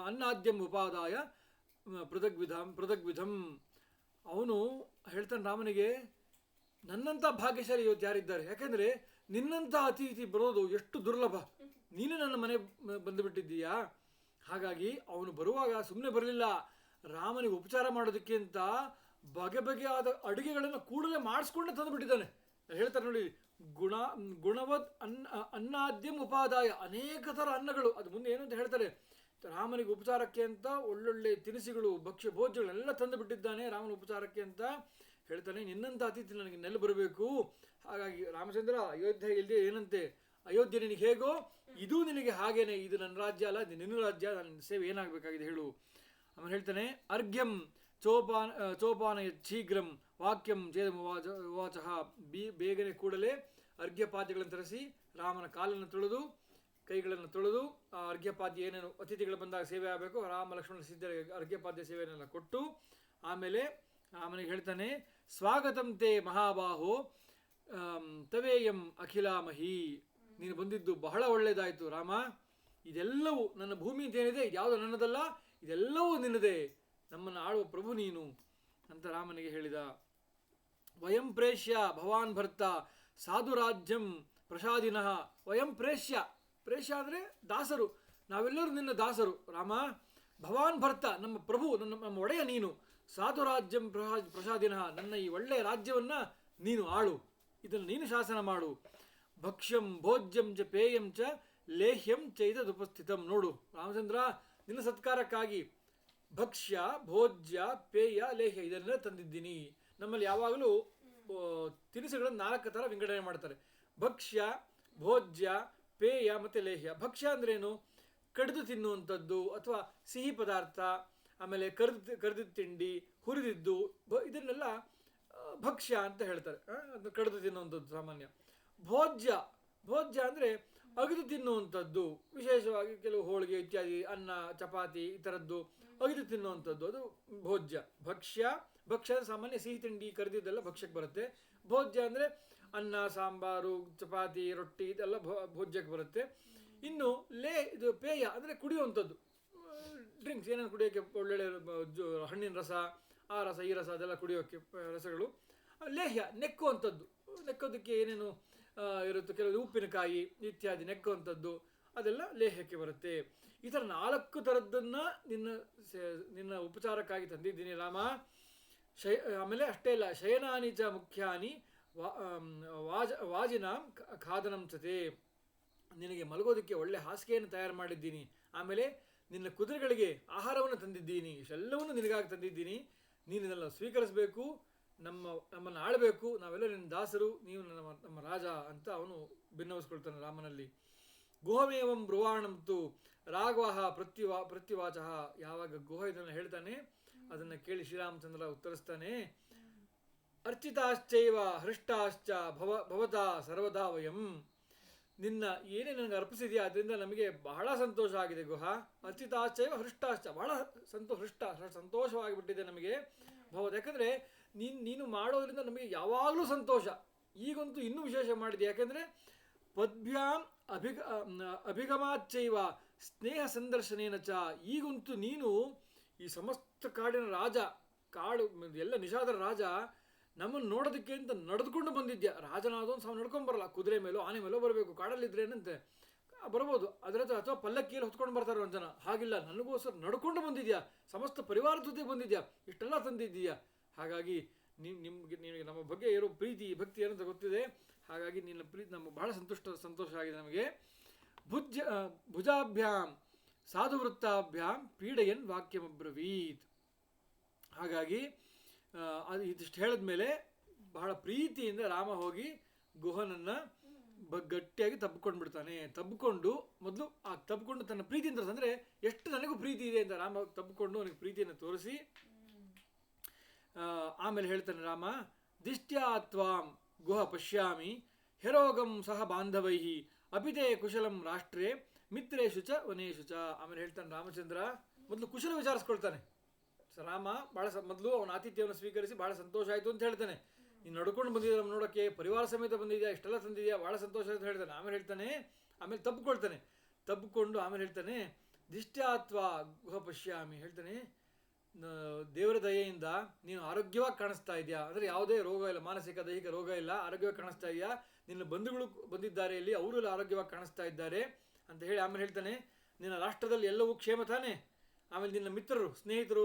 ಅನ್ನಾದ್ಯಂ ಉಪಾದಾಯ ಪೃಥಗ್ವಿಧಂ. ಅವನು ಹೇಳ್ತಾನೆ ರಾಮನಿಗೆ, ನನ್ನಂಥ ಭಾಗ್ಯಶಾಲಿ ಇವತ್ತು ಯಾರಿದ್ದಾರೆ? ಯಾಕೆಂದರೆ ನಿನ್ನಂಥ ಅತಿಥಿ ಬರೋದು ಎಷ್ಟು ದುರ್ಲಭ. ನೀನು ನನ್ನ ಮನೆ ಬಂದುಬಿಟ್ಟಿದ್ದೀಯಾ. ಹಾಗಾಗಿ ಅವನು ಬರುವಾಗ ಸುಮ್ಮನೆ ಬರಲಿಲ್ಲ, ರಾಮನಿಗೆ ಉಪಚಾರ ಮಾಡೋದಕ್ಕೆ ಅಂತ ಬಗೆಬಗೆಯಾದ ಅಡುಗೆಗಳನ್ನು ಕೂಡಲೇ ಮಾಡಿಸ್ಕೊಂಡೆ ತಂದುಬಿಟ್ಟಿದ್ದಾನೆ. ಹೇಳ್ತಾರೆ ನೋಡಿ, ಗುಣವದ್ ಅನ್ನಾದ್ಯಂ ಉಪಾದಾಯ. ಅನೇಕ ಥರ ಅನ್ನಗಳು, ಅದು ಮುಂದೆ ಏನು ಅಂತ ಹೇಳ್ತಾರೆ. ರಾಮನಿಗೆ ಉಪಚಾರಕ್ಕೆ ಅಂತ ಒಳ್ಳೊಳ್ಳೆ ತಿನಿಸುಗಳು, ಭಕ್ಷ್ಯ ಭೋಜ್ಯಗಳೆಲ್ಲ ತಂದು ಬಿಟ್ಟಿದ್ದಾನೆ ರಾಮನ ಉಪಚಾರಕ್ಕೆ ಅಂತ ಹೇಳ್ತಾನೆ. ನಿನ್ನಂಥ ಅತಿಥಿ ನನಗೆ ನೆಲೆ ಬರಬೇಕು. ಹಾಗಾಗಿ ರಾಮಚಂದ್ರ, ಅಯೋಧ್ಯೆ ಇಲ್ಲದೆ ಏನಂತೆ, ಅಯೋಧ್ಯೆ ನಿನಗೆ ಹೇಗೋ ಇದು ನಿನಗೆ ಹಾಗೇನೆ. ಇದು ನನ್ನ ರಾಜ್ಯ ಅಲ್ಲ, ನಿನ್ನ ರಾಜ್ಯ. ನನ್ನ ಸೇವೆ ಏನಾಗಬೇಕಾಗಿದೆ ಹೇಳು. ಆಮೇಲೆ ಹೇಳ್ತಾನೆ, ಅರ್ಘ್ಯಂ ಚೋಪಾನ ಶೀಘ್ರಂ ವಾಕ್ಯಂ ಚೇದವಾಚಃ. ಬೇಗನೆ ಕೂಡಲೇ ಅರ್ಘ್ಯಪಾದ್ಯಗಳನ್ನು ತರಿಸಿ ರಾಮನ ಕಾಲನ್ನು ತೊಳೆದು ಕೈಗಳನ್ನು ತೊಳೆದು ಆ ಅರ್ಘ್ಯಪಾದ್ಯ ಏನೇನು ಅತಿಥಿಗಳು ಬಂದಾಗ ಸೇವೆ ಆಗಬೇಕು, ರಾಮ ಲಕ್ಷ್ಮಣ ಸಿದ್ಧರಿಗೆ ಅರ್ಘ್ಯಪಾದ್ಯ ಸೇವೆಯನ್ನೆಲ್ಲ ಕೊಟ್ಟು ಆಮೇಲೆ ರಾಮನಿಗೆ ಹೇಳ್ತಾನೆ, ಸ್ವಾಗತಂ ತೇ ಮಹಾಬಾಹೋ ತವೇಯಂ ಅಖಿಲಾಮಹಿ. ನೀನು ಬಂದಿದ್ದು ಬಹಳ ಒಳ್ಳೆಯದಾಯಿತು ರಾಮ. ಇದೆಲ್ಲವೂ ನನ್ನ ಭೂಮಿ ಅಂತೇನಿದೆ, ಇದ್ಯಾವುದು ನನ್ನದಲ್ಲ, ಇದೆಲ್ಲವೂ ನಿನ್ನದೇ. ನಮ್ಮನ್ನು ಆಳುವ ಪ್ರಭು ನೀನು ಅಂತ ರಾಮನಿಗೆ ಹೇಳಿದ. ವಯಂ ಪ್ರೇಷ್ಯ ಭವಾನ್ ಭರ್ತ ಸಾಧುರಾಜ್ಯಂ ಪ್ರಸಾದಿನಃ. ವಯಂ ಪ್ರೇಷ್ಯ ಅಂದರೆ ದಾಸರು, ನಾವೆಲ್ಲರೂ ನಿನ್ನ ದಾಸರು ರಾಮ. ಭವಾನ್ ಭರ್ತ, ನಮ್ಮ ಪ್ರಭು, ನಮ್ಮ ಒಡೆಯ ನೀನು. ಸಾಧುರಾಜ್ಯಂ ಪ್ರಸಾದಿನಃ, ನನ್ನ ಈ ಒಳ್ಳೆಯ ರಾಜ್ಯವನ್ನು ನೀನು ಆಳು, ಇದನ್ನು ನೀನು ಶಾಸನ ಮಾಡು. ಭಕ್ಷ್ಯಂ ಭೋಜ್ಯಂ ಚ ಪೇಯಂ ಚ ಲೇಹ್ಯಂ ಚೈತದುಪಸ್ಥಿತಂ. ನೋಡು ರಾಮಚಂದ್ರ, ನಿನ್ನ ಸತ್ಕಾರಕ್ಕಾಗಿ ಭಕ್ಷ್ಯ ಭೋಜ್ಯ ಪೇಯ ಲೇಹ್ಯ ಇದನ್ನೆಲ್ಲ ತಂದಿದ್ದೀನಿ. ನಮ್ಮಲ್ಲಿ ಯಾವಾಗಲೂ ತಿನಿಸುಗಳನ್ನು 4 ಥರ ವಿಂಗಡಣೆ ಮಾಡ್ತಾರೆ: ಭಕ್ಷ್ಯ, ಭೋಜ್ಯ, ಪೇಯ ಮತ್ತು ಲೇಹ್ಯ. ಭಕ್ಷ್ಯ ಅಂದ್ರೇನು? ಕಡಿದು ತಿನ್ನುವಂಥದ್ದು ಅಥವಾ ಸಿಹಿ ಪದಾರ್ಥ, ಆಮೇಲೆ ಕರೆದಿದ್ದ ತಿಂಡಿ, ಹುರಿದಿದ್ದು, ಇದನ್ನೆಲ್ಲ ಭಕ್ಷ್ಯ ಅಂತ ಹೇಳ್ತಾರೆ. ಅದು ಕಡಿದು ತಿನ್ನುವಂಥದ್ದು ಸಾಮಾನ್ಯ. ಭೋಜ್ಯ ಅಂದರೆ ಅಗಿದು ತಿನ್ನುವಂಥದ್ದು, ವಿಶೇಷವಾಗಿ ಕೆಲವು ಹೋಳಿಗೆ ಇತ್ಯಾದಿ, ಅನ್ನ ಚಪಾತಿ ಈ ಥರದ್ದು ಅಗಿದು ತಿನ್ನುವಂಥದ್ದು, ಅದು ಭೋಜ್ಯ. ಭಕ್ಷ್ಯ ಸಾಮಾನ್ಯ ಸಿಹಿ ತಿಂಡಿ ಕರೆದಿದ್ದೆಲ್ಲ ಭಕ್ಷ್ಯಕ್ಕೆ ಬರುತ್ತೆ. ಭೋಜ್ಯ ಅಂದರೆ ಅನ್ನ ಸಾಂಬಾರು ಚಪಾತಿ ರೊಟ್ಟಿ ಇದೆಲ್ಲ ಭೋಜ್ಯಕ್ಕೆ ಬರುತ್ತೆ. ಇನ್ನು ಇದು ಪೇಯ ಅಂದರೆ ಕುಡಿಯುವಂಥದ್ದು, ಡ್ರಿಂಕ್ಸ್, ಏನೇನು ಕುಡಿಯೋಕ್ಕೆ ಒಳ್ಳೊಳ್ಳೆ ಹಣ್ಣಿನ ರಸ, ಆ ರಸ ಈ ರಸ ಅದೆಲ್ಲ ಕುಡಿಯೋಕ್ಕೆ ರಸಗಳು. ಲೇಹ್ಯ ನೆಕ್ಕೋದಕ್ಕೆ ಏನೇನು ಇರುತ್ತೆ, ಕೆಲವು ಉಪ್ಪಿನಕಾಯಿ ಇತ್ಯಾದಿ ನೆಕ್ಕುವಂಥದ್ದು, ಅದೆಲ್ಲ ಲೇಹ್ಯಕ್ಕೆ ಬರುತ್ತೆ. ಈ ಥರ 4 ಥರದ್ದನ್ನು ನಿನ್ನ ಉಪಚಾರಕ್ಕಾಗಿ ತಂದಿದ್ದೀನಿ ರಾಮ. ಆಮೇಲೆ ಅಷ್ಟೇ ಇಲ್ಲ, ಶಯನಾನಿ ಚ ಮುಖ್ಯಾನಿ ವಾಜಿನಾಂ ಖಾದನಂ ಚತೆ. ನಿನಗೆ ಮಲಗೋದಕ್ಕೆ ಒಳ್ಳೆ ಹಾಸಿಗೆಯನ್ನು ತಯಾರು ಮಾಡಿದ್ದೀನಿ. ಆಮೇಲೆ ನಿನ್ನ ಕುದುರೆಗಳಿಗೆ ಆಹಾರವನ್ನು ತಂದಿದ್ದೀನಿ. ಇಷ್ಟೆಲ್ಲವನ್ನು ನಿನಗಾಗಿ ತಂದಿದ್ದೀನಿ. ನೀನು ಇದನ್ನೆಲ್ಲ ಸ್ವೀಕರಿಸಬೇಕು, ನಮ್ಮನ್ನು ಆಳಬೇಕು. ನಾವೆಲ್ಲ ನಿನ್ನ ದಾಸರು, ನೀವು ನಮ್ಮ ರಾಜ ಅಂತ ಅವನು ಭಿನ್ನವಿಸ್ಕೊಳ್ತಾನೆ ರಾಮನಲ್ಲಿ. ಗುಹಮೇವಂ ಬ್ರುವಾಣಂತು ರಾಘವ ಪ್ರತ್ಯುವಾಚಃ. ಯಾವಾಗ ಗುಹ ಇದನ್ನು ಹೇಳ್ತಾನೆ ಅದನ್ನು ಕೇಳಿ ಶ್ರೀರಾಮಚಂದ್ರ ಉತ್ತರಿಸ್ತಾನೆ, ಅರ್ಚಿತಾಶ್ಚೈವ ಹೃಷ್ಟಾಶ್ಚ ಭವತಾ ಸರ್ವದಾ ವಯಂ. ನಿನ್ನ ಏನೇ ನನಗೆ ಅರ್ಪಿಸಿದೆಯಾ ಅದರಿಂದ ನಮಗೆ ಬಹಳ ಸಂತೋಷ ಆಗಿದೆ ಗುಹ. ಅಚ್ಯುತಾಶ್ಚೈವ ಹೃಷ್ಟಾಶ್ಚ, ಬಹಳ ಸಂತೋಷವಾಗಿಬಿಟ್ಟಿದೆ ನಮಗೆ ಭಗವತ್. ಯಾಕಂದರೆ ನೀನು ಮಾಡೋದ್ರಿಂದ ನಮಗೆ ಯಾವಾಗಲೂ ಸಂತೋಷ. ಈಗಂತೂ ಇನ್ನೂ ವಿಶೇಷ ಮಾಡಿದೆ. ಯಾಕೆಂದರೆ ಪದ್ಭ್ಯಾಂ ಅಭಿಗಮಾಚ್ಚೈವ ಸ್ನೇಹ ಸಂದರ್ಶನೇನ ಚ. ಈಗಂತೂ ನೀನು ಈ ಸಮಸ್ತ ಕಾಡಿನ ರಾಜ, ಕಾಡು ಎಲ್ಲ ನಿಷಾದರ ರಾಜ, ನಮ್ಮನ್ನು ನೋಡೋದಕ್ಕೆ ಅಂತ ನಡೆದುಕೊಂಡು ಬಂದಿದ್ಯಾ. ರಾಜನಾದವನು ಸಹ ನಡ್ಕೊಂಡು ಬರಲ್ಲ, ಕುದುರೆ ಮೇಲೋ ಆನೆ ಮೇಲೋ ಬರಬೇಕು. ಕಾಡಲ್ಲಿದ್ರೆ ಏನಂತೆ ಬರ್ಬೋದು, ಅದರ ಅಥವಾ ಪಲ್ಲಕ್ಕಿಯಲ್ಲಿ ಹೊತ್ಕೊಂಡು ಬರ್ತಾರೆ ಒಂದು ಜನ. ಹಾಗಿಲ್ಲ, ನನಗೋಸ್ಕರ ನಡ್ಕೊಂಡು ಬಂದಿದ್ಯಾ, ಸಮಸ್ತ ಪರಿವಾರದ ಜೊತೆ ಬಂದಿದ್ಯಾ, ಇಷ್ಟೆಲ್ಲ ತಂದಿದ್ದೀಯಾ. ಹಾಗಾಗಿ ನಿನಗೆ ನಮ್ಮ ಬಗ್ಗೆ ಇರೋ ಪ್ರೀತಿ ಭಕ್ತಿ ಏನಂತ ಗೊತ್ತಿದೆ. ಹಾಗಾಗಿ ನಿನ್ನ ಪ್ರೀತಿ ನಮಗೆ ಬಹಳ ಸಂತೋಷ ಆಗಿದೆ ನಮಗೆ. ಭುಜಾಭ್ಯಾಂ ಸಾಧುವೃತ್ತಾಭ್ಯಾಂ ಪೀಡೆಯನ್ ವಾಕ್ಯಮಬ್ರವೀತ್. ಹಾಗಾಗಿ ಅದು ಇದಿಷ್ಟು ಹೇಳಿದ್ಮೇಲೆ ಬಹಳ ಪ್ರೀತಿಯಿಂದ ರಾಮ ಹೋಗಿ ಗುಹನನ್ನು ಗಟ್ಟಿಯಾಗಿ ತಬ್ಕೊಂಡು ಬಿಡ್ತಾನೆ. ತಬ್ಕೊಂಡು ಮೊದಲು ತಬ್ಕೊಂಡು ತನ್ನ ಪ್ರೀತಿಯಿಂದ, ಅಂದರೆ ಎಷ್ಟು ನನಗೂ ಪ್ರೀತಿ ಇದೆ ಅಂತ ರಾಮ ತಬ್ಕೊಂಡು ಅವನಿಗೆ ಪ್ರೀತಿಯನ್ನು ತೋರಿಸಿ ಆಮೇಲೆ ಹೇಳ್ತಾನೆ ರಾಮ, ದಿಷ್ಟ್ಯಾ ತ್ವಾಂ ಗುಹ ಪಶ್ಯಾಮಿ ಹೆರೋಗಂ ಸಹ ಬಾಂಧವೈ ಅಪಿತೇ ಕುಶಲಂ ರಾಷ್ಟ್ರೇ ಮಿತ್ರೇಶು ಚ ವನೇಶು ಚ. ಆಮೇಲೆ ಹೇಳ್ತಾನೆ ರಾಮಚಂದ್ರ ಮೊದಲು ಕುಶಲ ವಿಚಾರಿಸ್ಕೊಳ್ತಾನೆ. ರಾಮ ಭಾಳ ಮೊದಲು ಅವನ ಆತಿಥ್ಯವನ್ನು ಸ್ವೀಕರಿಸಿ ಭಾಳ ಸಂತೋಷ ಆಯಿತು ಅಂತ ಹೇಳ್ತಾನೆ. ನೀನು ನಡ್ಕೊಂಡು ಬಂದಿದ್ದೆ ನಮ್ಮ ನೋಡೋಕ್ಕೆ, ಪರಿವಾರ ಸಮೇತ ಬಂದಿದ್ಯಾ, ಇಷ್ಟೆಲ್ಲ ತಂದಿದ್ಯಾ, ಭಾಳ ಸಂತೋಷ ಅಂತ ಹೇಳ್ತಾನೆ. ಆಮೇಲೆ ತಬ್ಕೊಂಡು ಆಮೇಲೆ ಹೇಳ್ತಾನೆ ದಿಷ್ಟ್ಯಾತ್ವ ಗುಹ ಪಶ್ಯಾಮಿ. ಹೇಳ್ತಾನೆ, ದೇವರ ದಯೆಯಿಂದ ನೀನು ಆರೋಗ್ಯವಾಗಿ ಕಾಣಿಸ್ತಾ ಇದೆಯಾ, ಅಂದರೆ ಯಾವುದೇ ರೋಗ ಇಲ್ಲ, ಮಾನಸಿಕ ದೈಹಿಕ ರೋಗ ಇಲ್ಲ, ಆರೋಗ್ಯವಾಗಿ ಕಾಣಿಸ್ತಾ ಇದೆಯಾ. ನಿನ್ನ ಬಂಧುಗಳು ಬಂದಿದ್ದಾರೆ ಇಲ್ಲಿ, ಅವರು ಎಲ್ಲ ಆರೋಗ್ಯವಾಗಿ ಕಾಣಿಸ್ತಾ ಇದ್ದಾರೆ ಅಂತ ಹೇಳಿ ಆಮೇಲೆ ಹೇಳ್ತಾನೆ, ನಿನ್ನ ರಾಷ್ಟ್ರದಲ್ಲಿ ಎಲ್ಲವೂ ಕ್ಷೇಮ ತಾನೆ. ಆಮೇಲೆ ನಿನ್ನ ಮಿತ್ರರು, ಸ್ನೇಹಿತರು,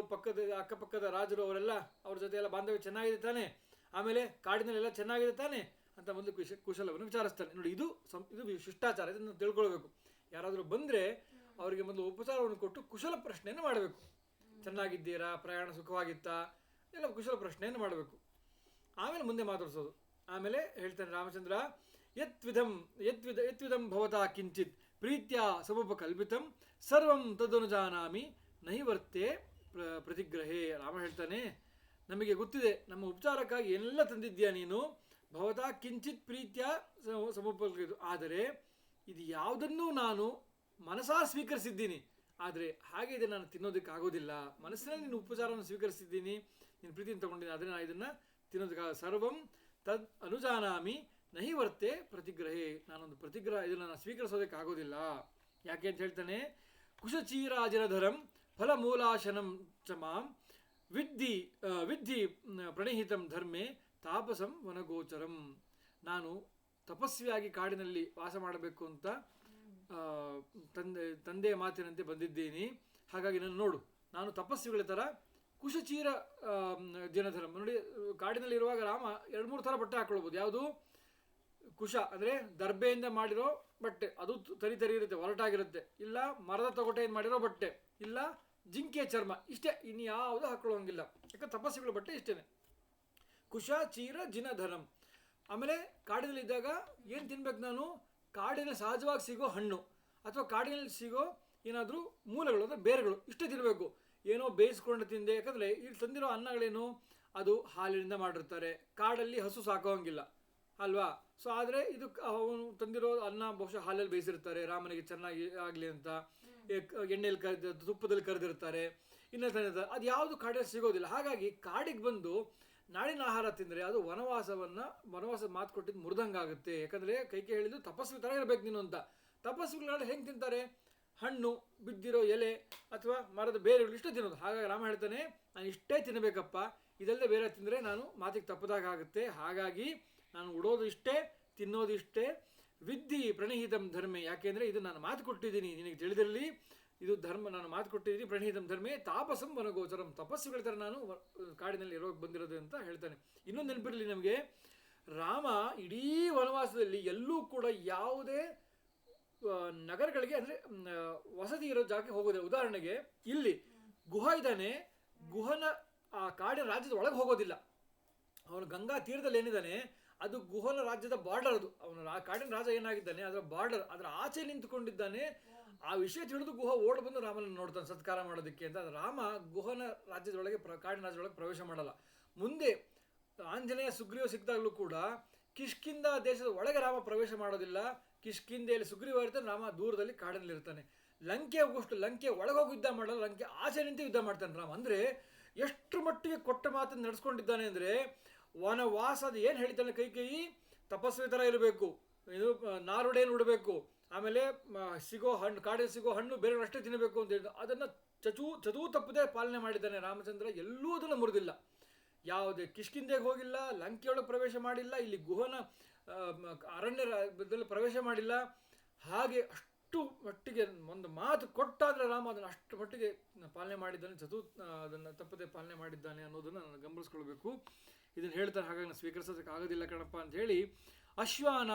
ಅಕ್ಕಪಕ್ಕದ ರಾಜರು, ಅವರೆಲ್ಲ ಅವ್ರ ಜೊತೆ ಎಲ್ಲ ಬಾಂಧವ್ಯ ಚೆನ್ನಾಗಿದೆ ತಾನೆ. ಆಮೇಲೆ ಕಾಡಿನಲ್ಲೆಲ್ಲ ಚೆನ್ನಾಗಿದೆ ತಾನೆ ಅಂತ ಮೊದಲು ಕುಶಲವನ್ನು ವಿಚಾರಿಸ್ತಾನೆ. ನೋಡಿ, ಇದು ಶಿಷ್ಟಾಚಾರ, ಇದನ್ನು ತಿಳ್ಕೊಳ್ಬೇಕು. ಯಾರಾದರೂ ಬಂದರೆ ಅವರಿಗೆ ಮೊದಲು ಉಪಚಾರವನ್ನು ಕೊಟ್ಟು ಕುಶಲ ಪ್ರಶ್ನೆಯನ್ನು ಮಾಡಬೇಕು. ಚೆನ್ನಾಗಿದ್ದೀರಾ, ಪ್ರಯಾಣ ಸುಖವಾಗಿತ್ತಾ, ಎಲ್ಲ ಕುಶಲ ಪ್ರಶ್ನೆಯನ್ನು ಮಾಡಬೇಕು. ಆಮೇಲೆ ಮುಂದೆ ಮಾತಾಡಿಸೋದು. ಆಮೇಲೆ ಹೇಳ್ತಾನೆ ರಾಮಚಂದ್ರ, ಯತ್ವಿಧಂ ಭವತಾ ಕಿಂಚಿತ್ ಪ್ರೀತ್ಯ ಸಮುಪಕಲ್ಪಿತಂ ಸರ್ವಂ ತದನುಜಾನಾಮಿ ನೈವರ್ತೆ ಪ್ರತಿಗ್ರಹೇ. ರಾಮ ಹೇಳ್ತಾನೆ, ನಮಗೆ ಗೊತ್ತಿದೆ ನಮ್ಮ ಉಪಚಾರಕ್ಕಾಗಿ ಎಲ್ಲ ತಂದಿದ್ದೀಯಾ ನೀನು, ಭವತಾ ಕಿಂಚಿತ್ ಪ್ರೀತ್ಯ ಸಮುಪಕಲ್ಪಿತ, ಆದರೆ ಇದು ಯಾವುದನ್ನೂ ನಾನು ಮನಸಾ ಸ್ವೀಕರಿಸಿದ್ದೀನಿ, ಆದರೆ ಹಾಗೆ ಇದೆ ನಾನು ತಿನ್ನೋದಕ್ಕೆ ಆಗೋದಿಲ್ಲ. ಮನಸ್ಸಿನಲ್ಲಿ ನೀನು ಉಪಚಾರವನ್ನು ಸ್ವೀಕರಿಸಿದ್ದೀನಿ, ನೀನು ಪ್ರೀತಿಯನ್ನು ತಗೊಂಡಿದ್ದೀನಿ, ಆದರೆ ನಾನು ಇದನ್ನು ತಿನ್ನೋದಕ್ಕೆ ಸರ್ವಂ ತದ್ ಅನುಜಾನಾಮಿ ನಹಿ ವರ್ತೆ ಪ್ರತಿಗ್ರಹೇ. ನಾನೊಂದು ಇದನ್ನು ನಾನು ಸ್ವೀಕರಿಸೋದಕ್ಕೆ ಆಗೋದಿಲ್ಲ. ಯಾಕೆ ಅಂತ ಹೇಳ್ತಾನೆ, ಕುಶಚೀರಾಜನಧರಂ ಫಲಮೂಲಾಶನಂ ಚ ಮಾಂ ವಿದ್ಧಿ ಪ್ರಣಿಹಿತಂ ಧರ್ಮೇ ತಾಪಸಂ ವನಗೋಚರಂ. ನಾನು ತಪಸ್ವಿಯಾಗಿ ಕಾಡಿನಲ್ಲಿ ವಾಸ ಮಾಡಬೇಕು ಅಂತ ತಂದೆಯ ಮಾತಿನಂತೆ ಬಂದಿದ್ದೀನಿ. ಹಾಗಾಗಿ ನಾನು ನೋಡು, ನಾನು ತಪಸ್ವಿಗಳ ಥರ ಕುಶಚೀರ ಜನಧರ್ಮ. ನೋಡಿ, ಕಾಡಿನಲ್ಲಿರುವಾಗ ರಾಮ 2-3 ಥರ ಬಟ್ಟೆ ಹಾಕ್ಕೊಳ್ಬೋದು. ಯಾವುದು? ಕುಶ ಅಂದರೆ ದರ್ಬೆಯಿಂದ ಮಾಡಿರೋ ಬಟ್ಟೆ, ಅದು ತರಿ ಇರುತ್ತೆ, ಒರಟಾಗಿರುತ್ತೆ. ಇಲ್ಲ ಮರದ ತೊಗಟೆಯಿಂದ ಮಾಡಿರೋ ಬಟ್ಟೆ, ಇಲ್ಲ ಜಿಂಕೆ ಚರ್ಮ, ಇಷ್ಟೇ, ಇನ್ನು ಯಾವುದು ಹಾಕೊಳ್ಳೋಂಗಿಲ್ಲ. ಯಾಕಂದ್ರೆ ತಪಸ್ಸುಗಳ ಬಟ್ಟೆ ಇಷ್ಟೇ. ಕುಶ ಚೀರ ಜಿನಧರಂ. ಆಮೇಲೆ ಕಾಡಿನಲ್ಲಿದ್ದಾಗ ಏನು ತಿನ್ಬೇಕು ನಾನು? ಕಾಡಿನ ಸಹಜವಾಗಿ ಸಿಗೋ ಹಣ್ಣು ಅಥವಾ ಕಾಡಿನಲ್ಲಿ ಸಿಗೋ ಏನಾದರೂ ಮೂಲಗಳು ಅಂದರೆ ಬೇರುಗಳು, ಇಷ್ಟೇ ತಿನ್ನಬೇಕು. ಏನೋ ಬೇಯಿಸ್ಕೊಂಡು ತಿಂದೆ, ಯಾಕಂದರೆ ಇಲ್ಲಿ ತಂದಿರೋ ಅನ್ನಗಳೇನು, ಅದು ಹಾಲಿನಿಂದ ಮಾಡಿರ್ತಾರೆ. ಕಾಡಲ್ಲಿ ಹಸು ಸಾಕೋಂಗಿಲ್ಲ ಅಲ್ವಾ. ಸೊ ಆದರೆ ಇದು ಅವನು ತಂದಿರೋ ಅನ್ನ ಬಹುಶಃ ಹಾಲಲ್ಲಿ ಬೇಯಿಸಿರ್ತಾರೆ, ರಾಮನಿಗೆ ಚೆನ್ನಾಗಿ ಆಗಲಿ ಅಂತ. ಎಣ್ಣೆಯಲ್ಲಿ ತುಪ್ಪದಲ್ಲಿ ಕರೆದಿರ್ತಾರೆ. ಇನ್ನು ಅದು ಯಾವುದು ಕಾಡಲ್ಲಿ ಸಿಗೋದಿಲ್ಲ. ಹಾಗಾಗಿ ಕಾಡಿಗೆ ಬಂದು ನಾಡಿನ ಆಹಾರ ತಿಂದರೆ ಅದು ವನವಾಸದ ಮಾತು ಕೊಟ್ಟಿದ್ದು ಮುರಿದಂಗಾಗುತ್ತೆ. ಯಾಕಂದರೆ ಕೈಕೆ ಹೇಳಿದ್ದು ತಪಸ್ವಿ ಥರ ಇರಬೇಕು ನೀನು ಅಂತ. ತಪಸ್ವಿಗಳು ಹೆಂಗೆ ತಿಂತಾರೆ? ಹಣ್ಣು, ಬಿದ್ದಿರೋ ಎಲೆ ಅಥವಾ ಮರದ ಬೇರೆಗಳು ಇಷ್ಟೇ ತಿನ್ನೋದು. ಹಾಗಾಗಿ ರಾಮ ಹೇಳ್ತಾನೆ, ನಾನು ಇಷ್ಟೇ ತಿನ್ನಬೇಕಪ್ಪ, ಇದಲ್ಲದೆ ಬೇರೆ ತಿಂದರೆ ನಾನು ಮಾತಿಗೆ ತಪ್ಪದಾಗ ಆಗುತ್ತೆ. ಹಾಗಾಗಿ ನಾನು ಉಡೋದು ಇಷ್ಟೇ, ತಿನ್ನೋದು ಇಷ್ಟೇ. ವಿದ್ಧಿ ಪ್ರಣಿಹಿತಂ ಧರ್ಮೆ. ಯಾಕೆಂದರೆ ಇದು ನಾನು ಮಾತು ಕೊಟ್ಟಿದ್ದೀನಿ, ನಿನಗೆ ತಿಳಿದಿರಲಿ, ಇದು ಧರ್ಮ, ನಾನು ಮಾತು ಕೊಟ್ಟಿದ್ದೀನಿ. ಪ್ರಣೀತಂ ಧರ್ಮೇ ತಾಪಸಂ ವನಗೋಚರಂ. ತಪಸ್ಸುಗಳ ಥರ ನಾನು ಕಾಡಿನಲ್ಲಿ ಇರೋಕೆ ಬಂದಿರೋದು ಅಂತ ಹೇಳ್ತಾನೆ. ಇನ್ನೊಂದು ನೆನಪಿರಲಿ ನಮಗೆ, ರಾಮ ಇಡೀ ವನವಾಸದಲ್ಲಿ ಎಲ್ಲೂ ಕೂಡ ಯಾವುದೇ ನಗರಗಳಿಗೆ ಅಂದರೆ ವಸತಿ ಇರೋ ಜಾಗಕ್ಕೆ ಹೋಗೋದಿಲ್ಲ. ಉದಾಹರಣೆಗೆ ಇಲ್ಲಿ ಗುಹ ಇದ್ದಾನೆ, ಗುಹನ ಆ ಕಾಡಿನ ರಾಜ್ಯದ ಒಳಗೆ ಹೋಗೋದಿಲ್ಲ. ಅವನು ಗಂಗಾ ತೀರದಲ್ಲಿ ಏನಿದ್ದಾನೆ ಅದು ಗುಹನ ರಾಜ್ಯದ ಬಾರ್ಡರ್. ಅದು ಅವನು ಕಾಡಿನ ರಾಜ ಏನಾಗಿದ್ದಾನೆ ಅದರ ಬಾರ್ಡರ್, ಅದರ ಆಚೆ ನಿಂತುಕೊಂಡಿದ್ದಾನೆ. ಆ ವಿಷಯ ತಿಳಿದು ಗುಹ ಓಡಿ ಬಂದು ರಾಮನನ್ನು ನೋಡ್ತಾನೆ ಸತ್ಕಾರ ಮಾಡೋದಕ್ಕೆ ಅಂತ. ರಾಮ ಗುಹನ ರಾಜ್ಯದೊಳಗೆ ಕಾಡಿನ ರಾಜ್ಯದೊಳಗೆ ಪ್ರವೇಶ ಮಾಡಲ್ಲ. ಮುಂದೆ ಆಂಜನೇಯ ಸುಗ್ರೀವ ಸಿಕ್ಕಿದಾಗಲೂ ಕೂಡ ಕಿಷ್ಕಿಂಧ ದೇಶದ ಒಳಗೆ ರಾಮ ಪ್ರವೇಶ ಮಾಡೋದಿಲ್ಲ, ಕಿಷ್ಕಿಂಧೆಯಲ್ಲಿ ಸುಗ್ರೀವ ಇರ್ತಾನೆ, ರಾಮ ದೂರದಲ್ಲಿ ಕಾಡಿನಲ್ಲಿರ್ತಾನೆ. ಲಂಕೆ ಒಳಗೋಗಿ ಯುದ್ಧ ಮಾಡಲ್ಲ, ಲಂಕೆ ಆಚೆ ನಿಂತು ಯುದ್ಧ ಮಾಡ್ತಾನೆ ರಾಮ. ಅಂದರೆ ಎಷ್ಟು ಮಟ್ಟಿಗೆ ಕೊಟ್ಟ ಮಾತನ್ನು ನಡೆಸ್ಕೊಂಡಿದ್ದಾನೆ ಅಂದರೆ, ವನವಾಸದ ಏನು ಹೇಳ್ತಾನೆ ಕೈಕೇಯಿ, ತಪಸ್ವಿ ಥರ ಇರಬೇಕು, ಇದು ನಾರುಡೇನು ಉಡಬೇಕು, ಆಮೇಲೆ ಸಿಗೋ ಹಣ್ಣು, ಕಾಡಿಗೆ ಸಿಗೋ ಹಣ್ಣು ಬೇರೆಯವರಷ್ಟೇ ತಿನ್ನಬೇಕು ಅಂತ ಹೇಳಿದ ಅದನ್ನು ಚದೂ ತಪ್ಪದೆ ಪಾಲನೆ ಮಾಡಿದ್ದಾನೆ ರಾಮಚಂದ್ರ. ಎಲ್ಲೂ ಅದನ್ನು ಮುರಿದಿಲ್ಲ. ಯಾವುದೇ ಕಿಷ್ಕಿಂಧೆಗೆ ಹೋಗಿಲ್ಲ, ಲಂಕೆಯೊಳಗೆ ಪ್ರವೇಶ ಮಾಡಿಲ್ಲ, ಇಲ್ಲಿ ಗುಹನ ಅರಣ್ಯದಲ್ಲಿ ಪ್ರವೇಶ ಮಾಡಿಲ್ಲ. ಹಾಗೆ ಅಷ್ಟು ಮಟ್ಟಿಗೆ ಒಂದು ಮಾತು ಕೊಟ್ಟಾದರೆ ರಾಮ ಅದನ್ನು ಅಷ್ಟು ಮಟ್ಟಿಗೆ ಪಾಲನೆ ಮಾಡಿದ್ದಾನೆ, ಅದನ್ನು ತಪ್ಪದೆ ಪಾಲನೆ ಮಾಡಿದ್ದಾನೆ ಅನ್ನೋದನ್ನು ನಾನು ಗಮನಿಸ್ಕೊಳ್ಬೇಕು. ಇದನ್ನು ಹೇಳ್ತಾರೆ. ಹಾಗಾಗಿ ನಾನು ಸ್ವೀಕರಿಸೋದಕ್ಕೆ ಆಗೋದಿಲ್ಲ ಕಣಪ್ಪ ಅಂತ ಹೇಳಿ, ಅಶ್ವಾನ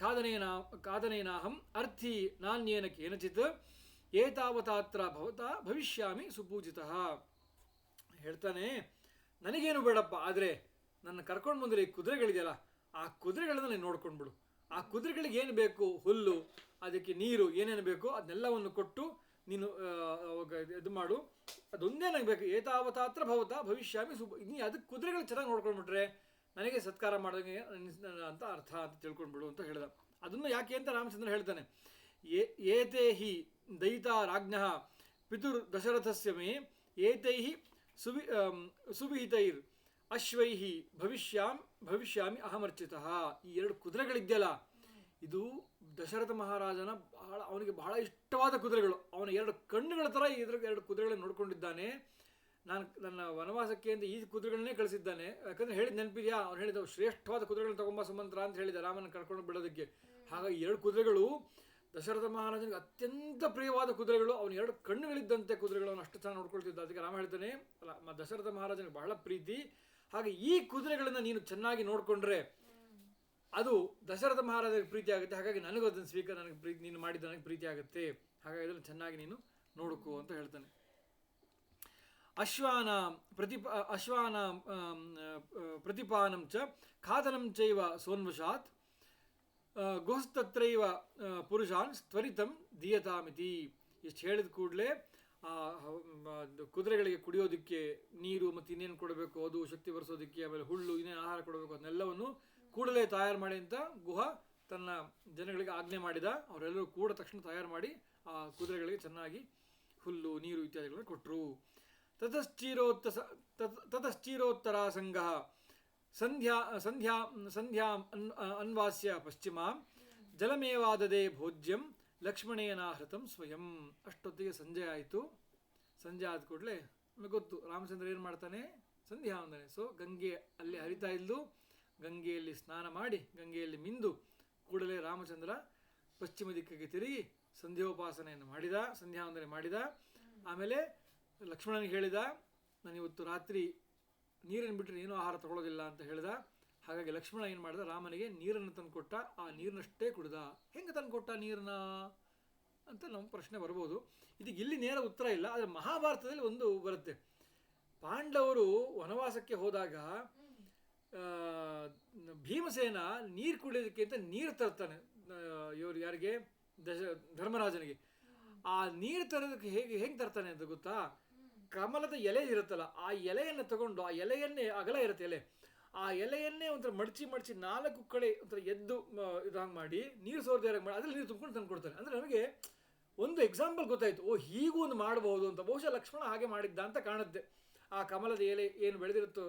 ಖಾದನೇನಾಹಂ ಅರ್ಥಿ ನಾಣ್ಯೇನ ಕೇನಚಿತ್ ಏತಾವತಾತ್ರ ಭವಿಷ್ಯಾಮಿ ಸುಪೂಜಿತಃ. ಹೇಳ್ತಾನೆ, ನನಗೇನು ಬೇಡಪ್ಪ, ಆದರೆ ನನ್ನ ಕರ್ಕೊಂಡು ಬಂದರೆ ಈ ಕುದುರೆಗಳಿದೆಯಲ್ಲ, ಆ ಕುದುರೆಗಳನ್ನ ನೀನು ನೋಡ್ಕೊಂಡ್ಬಿಡು. ಆ ಕುದುರೆಗಳಿಗೆ ಏನು ಬೇಕು, ಹುಲ್ಲು, ಅದಕ್ಕೆ ನೀರು, ಏನೇನು ಬೇಕೋ ಅದನ್ನೆಲ್ಲವನ್ನು ಕೊಟ್ಟು ನೀನು ಇದು ಮಾಡು. ಅದೊಂದೇ ನನಗೆ ಬೇಕು. ಏತಾವತಾತ್ರ ಭವಿಷ್ಯಾಮಿ ನೀ ಅದಕ್ಕೆ ಕುದುರೆಗಳು ಚೆನ್ನಾಗಿ ನೋಡ್ಕೊಂಡ್ಬಿಟ್ರೆ ನನಗೆ ಸತ್ಕಾರ ಮಾಡೋದಂಗೆ ಅಂತ ಅರ್ಥ ಅಂತ ತಿಳ್ಕೊಂಡ್ಬಿಡು ಅಂತ ಹೇಳ್ದ. ಅದನ್ನು ಯಾಕೆ ಅಂತ ರಾಮಚಂದ್ರ ಹೇಳ್ತಾನೆ, ಏತೇ ಹಿ ದಯಿತಾ ರಾಜ್ಞಃ ಪಿತುರ್ ದಶರಥಸ್ಯ ಮೇ ಏತೈ ಸುವಿಹಿತೈರ್ ಅಶ್ವೈಹಿ ಭವಿಷ್ಯಾಮಿ ಅಹಮರ್ಚಿತಃ. ಈ ಎರಡು ಕುದುರೆಗಳಿದೆಯಲ್ಲ, ಇದು ದಶರಥ ಮಹಾರಾಜನ ಅವನಿಗೆ ಬಹಳ ಇಷ್ಟವಾದ ಕುದುರೆಗಳು. ಅವನ ಎರಡು ಕಣ್ಣುಗಳ ಥರ ಎರಡು ಕುದುರೆಗಳನ್ನು ನೋಡ್ಕೊಂಡಿದ್ದಾನೆ. ನಾನು ನನ್ನ ವನವಾಸಕ್ಕೆ ಅಂತ ಈ ಕುದುರೆಗಳನ್ನೇ ಕಳಿಸಿದ್ದಾನೆ. ಯಾಕಂದರೆ ಹೇಳಿದ ನೆನಪಿದೆಯಾ, ಅವ್ನು ಹೇಳಿದ ಶ್ರೇಷ್ಠವಾದ ಕುದುರೆಗಳನ್ನ ತಗೊಂಬ ಸುಮಂತ್ರ ಅಂತ ಹೇಳಿದ ರಾಮನ ಕರ್ಕೊಂಡು ಬಿಡೋದಕ್ಕೆ. ಹಾಗಾಗಿ ಎರಡು ಕುದುರೆಗಳು ದಶರಥ ಮಹಾರಾಜನಿಗೆ ಅತ್ಯಂತ ಪ್ರಿಯವಾದ ಕುದುರೆಗಳು. ಅವನ ಎರಡು ಕಣ್ಣುಗಳಿದ್ದಂತೆ ಕುದುರೆಗಳು, ಅವನು ಅಷ್ಟು ಚೆನ್ನಾಗಿ ನೋಡ್ಕೊಳ್ತಿದ್ದ. ಅದಕ್ಕೆ ರಾಮ ಹೇಳ್ತಾನೆ, ದಶರಥ ಮಹಾರಾಜನಿಗೆ ಬಹಳ ಪ್ರೀತಿ. ಹಾಗೆ ಈ ಕುದುರೆಗಳನ್ನು ನೀನು ಚೆನ್ನಾಗಿ ನೋಡಿಕೊಂಡ್ರೆ ಅದು ದಶರಥ ಮಹಾರಾಜನಿಗೆ ಪ್ರೀತಿ ಆಗುತ್ತೆ. ಹಾಗಾಗಿ ನನಗೂ ಅದನ್ನು ನನಗೆ ನೀನು ಮಾಡಿದ ನನಗೆ ಪ್ರೀತಿ ಆಗುತ್ತೆ. ಹಾಗಾಗಿ ಅದನ್ನು ಚೆನ್ನಾಗಿ ನೀನು ನೋಡ್ಕೋ ಅಂತ ಹೇಳ್ತಾನೆ. ಅಶ್ವಾನ ಪ್ರತಿಪಾನಂ ಚ ಖಾದನಂ ಚೈವ ಸೋನ್ವಶಾತ್ ಗುಹಸ್ತತ್ರೈವ ಪುರುಷಾನ್ ತ್ವರಿತಂ ದೀಯತಾಮಿತಿ. ಇಷ್ಟು ಹೇಳಿದ ಕೂಡಲೇ ಕುದುರೆಗಳಿಗೆ ಕುಡಿಯೋದಕ್ಕೆ ನೀರು ಮತ್ತು ಇನ್ನೇನು ಕೊಡಬೇಕು, ಅದು ಶಕ್ತಿ ಬರೆಸೋದಕ್ಕೆ, ಆಮೇಲೆ ಹುಲ್ಲು, ಇನ್ನೇನು ಆಹಾರ ಕೊಡಬೇಕು, ಅದನ್ನೆಲ್ಲವನ್ನು ಕೂಡಲೇ ತಯಾರು ಮಾಡಿ ಅಂತ ಗುಹ ತನ್ನ ಜನಗಳಿಗೆ ಆಜ್ಞೆ ಮಾಡಿದ. ಅವರೆಲ್ಲರೂ ಕೂಡ ತಕ್ಷಣ ತಯಾರು ಮಾಡಿ ಆ ಕುದುರೆಗಳಿಗೆ ಚೆನ್ನಾಗಿ ಹುಲ್ಲು, ನೀರು ಇತ್ಯಾದಿಗಳನ್ನು ಕೊಟ್ಟರು. ತತಶ್ಚೀರೋತ್ತರ ಸಂಘ ಸಂಧ್ಯಾ ಅನ್ವಾಸ್ಯ ಪಶ್ಚಿಮಾಂ ಜಲಮೇವಾದದೆ ಭೋಜ್ಯಂ ಲಕ್ಷ್ಮಣೇನ ಹೃತಂ ಸ್ವಯಂ. ಅಷ್ಟೊತ್ತಿಗೆ ಸಂಜೆ ಆಯಿತು. ಸಂಜೆ ಆದ ಕೂಡಲೇ ನಮಗೆ ಗೊತ್ತು ರಾಮಚಂದ್ರ ಏನು ಮಾಡ್ತಾನೆ, ಸಂಧ್ಯಾ ವಂದನೆ. ಸೊ ಗಂಗೆ ಅಲ್ಲಿ ಹರಿತಾ ಇದ್ದು ಗಂಗೆಯಲ್ಲಿ ಸ್ನಾನ ಮಾಡಿ ಗಂಗೆಯಲ್ಲಿ ಮಿಂದು ಕೂಡಲೇ ರಾಮಚಂದ್ರ ಪಶ್ಚಿಮ ದಿಕ್ಕಿಗೆ ತಿರುಗಿ ಸಂಧ್ಯೋಪಾಸನೆಯನ್ನು ಮಾಡಿದ, ಸಂಧ್ಯಾ ವಂದನೆ ಮಾಡಿದ. ಆಮೇಲೆ ಲಕ್ಷ್ಮಣನಿಗೆ ಹೇಳಿದ, ನಾನು ಇವತ್ತು ರಾತ್ರಿ ನೀರನ್ನು ಬಿಟ್ಟರೆ ಏನೂ ಆಹಾರ ತಗೊಳ್ಳೋದಿಲ್ಲ ಅಂತ ಹೇಳಿದ. ಹಾಗಾಗಿ ಲಕ್ಷ್ಮಣ ಏನು ಮಾಡಿದ, ರಾಮನಿಗೆ ನೀರನ್ನು ತಂದು ಕೊಟ್ಟ. ಆ ನೀರನ್ನಷ್ಟೇ ಕುಡಿದ. ಹೆಂಗೆ ತಂದು ಕೊಟ್ಟ ನೀರನ್ನ ಅಂತ ನಮ್ಮ ಪ್ರಶ್ನೆ ಬರ್ಬೋದು. ಇದಕ್ಕೆ ಇಲ್ಲಿ ನೇರ ಉತ್ತರ ಇಲ್ಲ. ಆದರೆ ಮಹಾಭಾರತದಲ್ಲಿ ಒಂದು ಬರುತ್ತೆ. ಪಾಂಡವರು ವನವಾಸಕ್ಕೆ ಹೋದಾಗ ಭೀಮಸೇನ ನೀರು ಕುಡಿಯೋದಕ್ಕೆ ಅಂತ ನೀರು ತರ್ತಾನೆ. ಇವರು ಯಾರಿಗೆ, ಧರ್ಮರಾಜನಿಗೆ. ಆ ನೀರು ತರೋದಕ್ಕೆ ಹೆಂಗೆ ತರ್ತಾನೆ ಅಂತ ಗೊತ್ತಾ? ಕಮಲದ ಎಲೆ ಇರುತ್ತಲ್ಲ, ಆ ಎಲೆಯನ್ನು ತಗೊಂಡು, ಆ ಎಲೆಯನ್ನೇ ಅಗಲ ಇರುತ್ತೆ ಎಲೆ, ಆ ಎಲೆಯನ್ನೇ ಒಂಥರ ಮಡಚಿ 4 ಕಡೆ ಒಂಥರ ಎದ್ದು ಇದಂಗೆ ಮಾಡಿ ನೀರು ಸೋರ್ದಾರಾಗಿ ಮಾಡಿ ಅದ್ರಲ್ಲಿ ನೀರು ತುಂಬ್ಕೊಂಡು ತಂದು ಕೊಡ್ತಾನೆ. ಅಂದರೆ ನಮಗೆ ಒಂದು ಎಕ್ಸಾಂಪಲ್ ಗೊತ್ತಾಯಿತು, ಓ ಹೀಗೂ ಒಂದು ಮಾಡಬಹುದು ಅಂತ. ಬಹುಶಃ ಲಕ್ಷ್ಮಣ ಹಾಗೆ ಮಾಡಿದ್ದ ಅಂತ ಕಾಣುತ್ತೆ. ಆ ಕಮಲದ ಎಲೆ ಏನು ಬೆಳೆದಿರುತ್ತೋ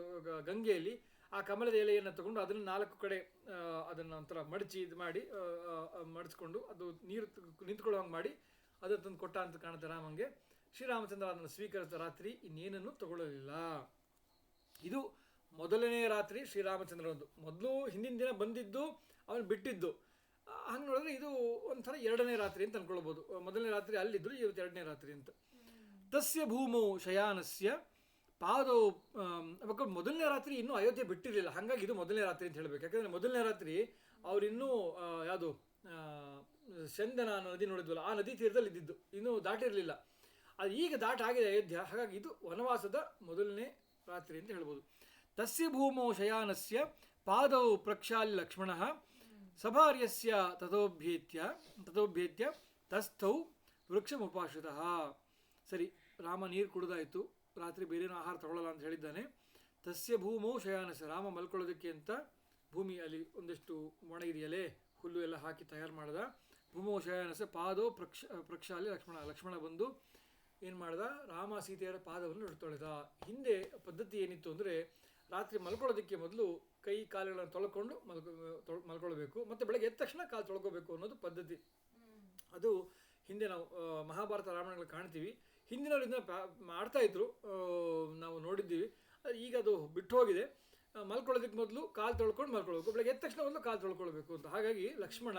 ಗಂಗೆಯಲ್ಲಿ, ಆ ಕಮಲದ ಎಲೆಯನ್ನು ತಗೊಂಡು ಅದನ್ನು 4 ಕಡೆ ಅದನ್ನು ಒಂಥರ ಮಡಚಿ ಇದು ಮಾಡಿ ಮಡಚ್ಕೊಂಡು ಅದು ನೀರು ನಿಂತ್ಕೊಳ್ಳೋ ಹಂಗೆ ಮಾಡಿ ಅದನ್ನು ತಂದು ಕೊಟ್ಟ ಅಂತ ಕಾಣುತ್ತೆ ರಾಮಂಗೆ. ಶ್ರೀರಾಮಚಂದ್ರ ಅದನ್ನು ಸ್ವೀಕರಿಸಿದ ರಾತ್ರಿ ಇನ್ನೇನನ್ನು ತಗೊಳ್ಳಲಿಲ್ಲ. ಇದು ಮೊದಲನೇ ರಾತ್ರಿ ಶ್ರೀರಾಮಚಂದ್ರನದ್ದು. ಮೊದಲು ಹಿಂದಿನ ದಿನ ಬಂದಿದ್ದು, ಅವನು ಬಿಟ್ಟಿದ್ದು. ಹಂಗೆ ನೋಡಿದ್ರೆ ಇದು ಒಂಥರ 2ನೇ ರಾತ್ರಿ ಅಂತ ಅಂದ್ಕೊಳ್ಬೋದು. ಮೊದಲನೇ ರಾತ್ರಿ ಅಲ್ಲಿದ್ದರು, ಇವತ್ತು 2ನೇ ರಾತ್ರಿ ಅಂತ. ತಸ್ಯ ಭೂಮೌ ಶಯಾನಸ್ಯ ಪಾದೌ. ಮೊದಲನೇ ರಾತ್ರಿ ಇನ್ನೂ ಅಯೋಧ್ಯೆ ಬಿಟ್ಟಿರಲಿಲ್ಲ, ಹಾಗಾಗಿ ಇದು ಮೊದಲನೇ ರಾತ್ರಿ ಅಂತ ಹೇಳಬೇಕು. ಯಾಕಂದರೆ ಮೊದಲನೇ ರಾತ್ರಿ ಅವರಿನ್ನೂ ಯಾವುದು ಚಂದನ ನದಿ ನೋಡಿದ್ವಲ್ಲ, ಆ ನದಿ ತೀರದಲ್ಲಿ ಇದ್ದಿದ್ದು, ಇನ್ನೂ ದಾಟಿರಲಿಲ್ಲ. ಅದು ಈಗ ದಾಟಾಗಿದೆ ಅಯೋಧ್ಯ. ಹಾಗಾಗಿ ಇದು ವನವಾಸದ ಮೊದಲನೇ ರಾತ್ರಿ ಅಂತ ಹೇಳ್ಬೋದು. ತಸ್ಯ ಭೂಮೌ ಶಯಾನಸ್ಯ ಪಾದೌ ಪ್ರಕ್ಷಾಲ್ಯ ಲಕ್ಷ್ಮಣಃ ಸಭಾರ್ಯಸ್ಯ ತಥೋಭ್ಯೇತ್ಯ ತಸ್ಥೌ ವೃಕ್ಷಮುಪಾಶ್ರಿತಃ. ಸರಿ, ರಾಮ ನೀರು ಕುಡಿದಾಯಿತು, ರಾತ್ರಿ ಬೇರೇನೋ ಆಹಾರ ತಗೊಳ್ಳಲ್ಲ ಅಂತ ಹೇಳಿದ್ದಾನೆ. ತಸ್ಯ ಭೂಮೌ ಶಯಾನಸ್ಯ, ರಾಮ ಮಲ್ಕೊಳ್ಳೋದಕ್ಕೆ ಅಂತ ಭೂಮಿಯಲ್ಲಿ ಒಂದಷ್ಟು ಒಣಗಿದ ಎಲೆ, ಹುಲ್ಲು ಎಲ್ಲ ಹಾಕಿ ತಯಾರು ಮಾಡ್ದ. ಭೂಮೋ ಶಯನಸ ಪಾದೋ ಪ್ರಕ್ಷಾಲಿ ಲಕ್ಷ್ಮಣ ಬಂದು ಏನು ಮಾಡ್ದ, ರಾಮ ಸೀತೆಯರ ಪಾದವನ್ನು ತೊಳೆದ. ಹಿಂದೆ ಪದ್ಧತಿ ಏನಿತ್ತು ಅಂದರೆ ರಾತ್ರಿ ಮಲ್ಕೊಳ್ಳೋದಕ್ಕೆ ಮೊದಲು ಕೈ ಕಾಲುಗಳನ್ನು ತೊಳ್ಕೊಂಡು ಮಲ್ಕೊಳ್ಬೇಕು, ಮತ್ತು ಬೆಳಗ್ಗೆ ಎದ್ದ ತಕ್ಷಣ ಕಾಲು ತೊಳ್ಕೋಬೇಕು ಅನ್ನೋದು ಪದ್ಧತಿ. ಅದು ಹಿಂದೆ ನಾವು ಮಹಾಭಾರತ ರಾಮಾಯಣಗಳು ಕಾಣ್ತೀವಿ. ಹಿಂದಿನವ್ರು ಇದನ್ನ ಮಾಡ್ತಾ ಇದ್ರು, ನಾವು ನೋಡಿದ್ದೀವಿ. ಈಗ ಅದು ಬಿಟ್ಟು ಹೋಗಿದೆ. ಮಲ್ಕೊಳ್ಳೋದಕ್ಕೆ ಮೊದಲು ಕಾಲು ತೊಳ್ಕೊಂಡು ಮಲ್ಕೊಳ್ಬೇಕು, ಬೆಳಗ್ಗೆ ಎದ್ದ ತಕ್ಷಣ ಮೊದಲು ಕಾಲು ತೊಳ್ಕೊಳ್ಬೇಕು ಅಂತ. ಹಾಗಾಗಿ ಲಕ್ಷ್ಮಣ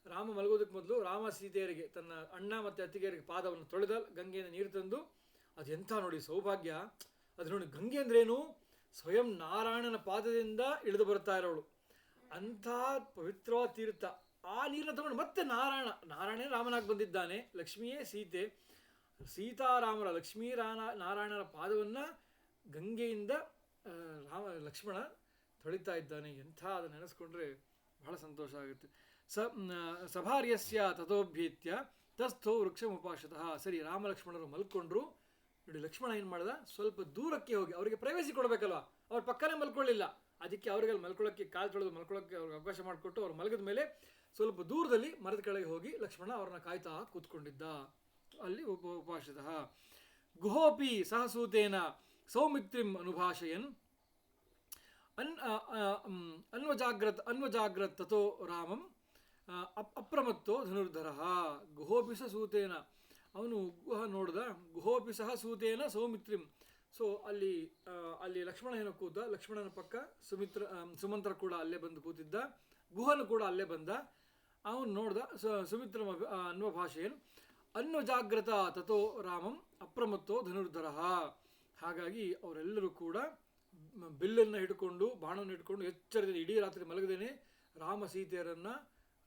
ರಾಮ ಮಲಗೋದಕ್ಕೆ ಮೊದಲು ರಾಮ ಸೀತೆಯರಿಗೆ, ತನ್ನ ಅಣ್ಣ ಮತ್ತು ಅತ್ತಿಗೆಯರಿಗೆ ಪಾದವನ್ನು ತೊಳೆದ, ಗಂಗೆಯಿಂದ ನೀರು ತಂದು. ಅದೆಂಥ ನೋಡಿ ಸೌಭಾಗ್ಯ. ಅದು ನೋಡಿ, ಗಂಗೆ ಅಂದ್ರೇನು, ಸ್ವಯಂ ನಾರಾಯಣನ ಪಾದದಿಂದ ಇಳಿದು ಬರ್ತಾ ಇರೋಳು. ಅಂಥ ಪವಿತ್ರವಾದ ತೀರ್ಥ. ಆ ನೀರನ್ನು ತಗೊಂಡು ಮತ್ತೆ ನಾರಾಯಣನೇ ರಾಮನಾಗಿ ಬಂದಿದ್ದಾನೆ, ಲಕ್ಷ್ಮಿಯೇ ಸೀತೆ. ಸೀತಾರಾಮರ ಲಕ್ಷ್ಮೀ ನಾರಾಯಣರ ಪಾದವನ್ನು ಗಂಗೆಯಿಂದ ಲಕ್ಷ್ಮಣ ತೊಳಿತಾ ಇದ್ದಾನೆ. ಎಂಥ ಅದನ್ನು ನೆನೆಸ್ಕೊಂಡ್ರೆ ಬಹಳ ಸಂತೋಷ ಆಗುತ್ತೆ. ಸಭಾರ್ಯಸ್ಯ ತಥೋಭ್ಯೇತ್ಯ ತಸ್ಥೋ ವೃಕ್ಷಮುಪಾಶತಃ. ಸರಿ, ರಾಮ ಲಕ್ಷ್ಮಣರು ಮಲ್ಕೊಂಡ್ರು. ನೋಡಿ, ಲಕ್ಷ್ಮಣ ಏನು ಮಾಡ್ದ, ಸ್ವಲ್ಪ ದೂರಕ್ಕೆ ಹೋಗಿ, ಅವರಿಗೆ ಪ್ರೈವೇಸಿ ಕೊಡಬೇಕಲ್ವ, ಅವ್ರ ಪಕ್ಕನೇ ಮಲ್ಕೊಳ್ಳಿಲ್ಲ. ಅದಕ್ಕೆ ಅವರಿಗೆ ಮಲ್ಕೊಳ್ಳೋಕ್ಕೆ, ಕಾಲು ತೊಳೆದು ಮಲ್ಕೊಳ್ಳೋಕ್ಕೆ ಅವ್ರಿಗೆ ಅವಕಾಶ ಮಾಡಿಕೊಟ್ಟು ಅವ್ರು ಮಲಗಿದ ಮೇಲೆ ಸ್ವಲ್ಪ ದೂರದಲ್ಲಿ ಮರದ ಕೆಳಗೆ ಹೋಗಿ ಲಕ್ಷ್ಮಣ ಅವ್ರನ್ನ ಕಾಯ್ತಾ ಕೂತ್ಕೊಂಡಿದ್ದ. ಅಲ್ಲಿ ಉಪಾಶತಃ. ಗುಹೋಪಿ ಸಹಸೂತೇನ ಸೌಮಿತ್ರಿಂ ಅನುಭಾಷಯನ್ ಅನ್ವಜಾಗ್ರತ್ ತಥೋ ರಾಮಂ ಅಪ್ರಮತ್ತೋ ಧನುರ್ಧರ. ಗುಹೋಪಿ ಸೂತೇನ, ಅವನು ಗುಹ ನೋಡ್ದ. ಗುಹೋಪಿ ಸಹ ಸೂತೇನ ಸೌಮಿತ್ರಿಂ. ಸೊ ಅಲ್ಲಿ ಲಕ್ಷ್ಮಣ ಏನೋ ಕೂತ, ಲಕ್ಷ್ಮಣನ ಪಕ್ಕ ಸುಮಂತ್ರ ಕೂಡ ಅಲ್ಲೇ ಬಂದು ಕೂತಿದ್ದ, ಗುಹನು ಕೂಡ ಅಲ್ಲೇ ಬಂದ. ಅವನು ನೋಡ್ದ. ಸುಮಿತ್ರ ಅನ್ವಭಾಷೆಯನ್ ಅನ್ವಜಾಗ್ರತ ತಥೋ ರಾಮಂ ಅಪ್ರಮತ್ತೋ ಧನುರ್ಧರ. ಹಾಗಾಗಿ ಅವರೆಲ್ಲರೂ ಕೂಡ ಬಿಲ್ಲನ್ನು ಹಿಡ್ಕೊಂಡು, ಬಾಣವನ್ನು ಹಿಡ್ಕೊಂಡು ಎಚ್ಚರದಲ್ಲಿ ಇಡೀ ರಾತ್ರಿ ಮಲಗದೇನೆ ರಾಮ ಸೀತೆಯರನ್ನು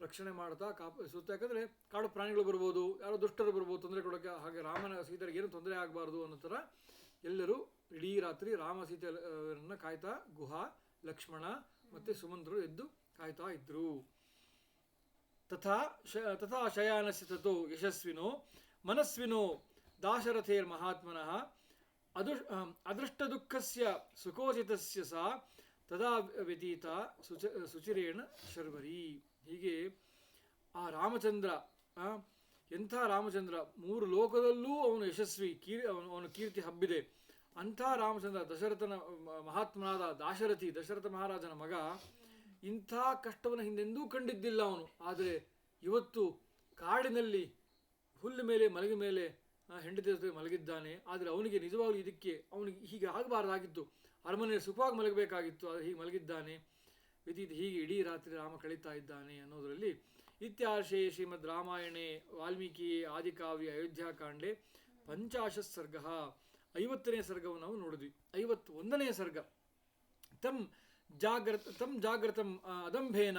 ರಕ್ಷಣೆ ಮಾಡ್ತಾ ಸುತ್ತ. ಯಾಕಂದರೆ ಕಾಡು ಪ್ರಾಣಿಗಳು ಬರ್ಬೋದು, ಯಾರೋ ದುಷ್ಟರು ಬರ್ಬೋದು ತೊಂದರೆ ಕೊಡೋಕ್ಕೆ. ಹಾಗೆ ರಾಮನ ಸೀತೆಯರಿಗೆ ಏನು ತೊಂದರೆ ಆಗಬಾರ್ದು ಅನ್ನೋ ಥರ ಎಲ್ಲರೂ ಇಡೀ ರಾತ್ರಿ ರಾಮ ಸೀತೆಯರನ್ನು ಕಾಯ್ತಾ, ಗುಹ, ಲಕ್ಷ್ಮಣ ಮತ್ತು ಸುಮಂತ್ರರು ಎದ್ದು ಕಾಯ್ತಾ ಇದ್ರು. ತಥಾ ಶಯಾನಸ್ಯ ತಥೋ ಯಶಸ್ವಿನೋ ಮನಸ್ವಿನೋ ದಾಶರಥೇರ್ ಮಹಾತ್ಮನಃ ಅದೃಷ್ಟದುಃಖಸ್ಯ ಸುಖೋಚಿತಸ್ಯ ಸಾ ತದಾ ವ್ಯತೀತ ಸುಚಿರೇಣ ಶರ್ವರಿ. ಹೀಗೆ ಆ ರಾಮಚಂದ್ರ, ಎಂಥ ರಾಮಚಂದ್ರ, 3 ಲೋಕದಲ್ಲೂ ಅವನು ಯಶಸ್ವಿ, ಅವನು ಕೀರ್ತಿ ಹಬ್ಬಿದೆ. ಅಂಥ ರಾಮಚಂದ್ರ, ದಶರಥನ ಮಹಾತ್ಮನಾದ ದಾಶರಥಿ, ದಶರಥ ಮಹಾರಾಜನ ಮಗ, ಇಂಥ ಕಷ್ಟವನ್ನು ಹಿಂದೆಂದೂ ಕಂಡಿದ್ದಿಲ್ಲ ಅವನು. ಆದರೆ ಇವತ್ತು ಕಾಡಿನಲ್ಲಿ ಹುಲ್ಲು ಮೇಲೆ ಮಲಗಿದ ಮೇಲೆ ಹೆಂಡತಿ ಜೊತೆ ಮಲಗಿದ್ದಾನೆ. ಆದರೆ ಅವನಿಗೆ ನಿಜವಾಗ್ಲೂ ಇದಕ್ಕೆ ಅವನಿಗೆ ಹೀಗೆ ಆಗಬಾರ್ದಾಗಿತ್ತು, ಅರಮನೆಯಲ್ಲಿ ಸುಖವಾಗಿ ಮಲಗಬೇಕಾಗಿತ್ತು, ಆದರೆ ಹೀಗೆ ಮಲಗಿದ್ದಾನೆ. ಹೀಗೆ ಇಡೀ ರಾತ್ರಿ ರಾಮ ಕಳೀತಾ ಇದ್ದಾನೆ ಅನ್ನೋದರಲ್ಲಿ ಇತ್ಯಾರ್ಷೇ ಶ್ರೀಮದ್ ರಾಮಾಯಣೆ ವಾಲ್ಮೀಕಿ ಆದಿಕಾವ್ಯ ಅಯೋಧ್ಯಾಕಾಂಡೆ 50 ಸರ್ಗ. 50ನೇ ಸರ್ಗವನ್ನು ನಾವು ನೋಡಿದ್ವಿ. 51ನೇ ಸರ್ಗ. ತಂ ಜಾಗ್ರತಂ ಅದಂಭೇನ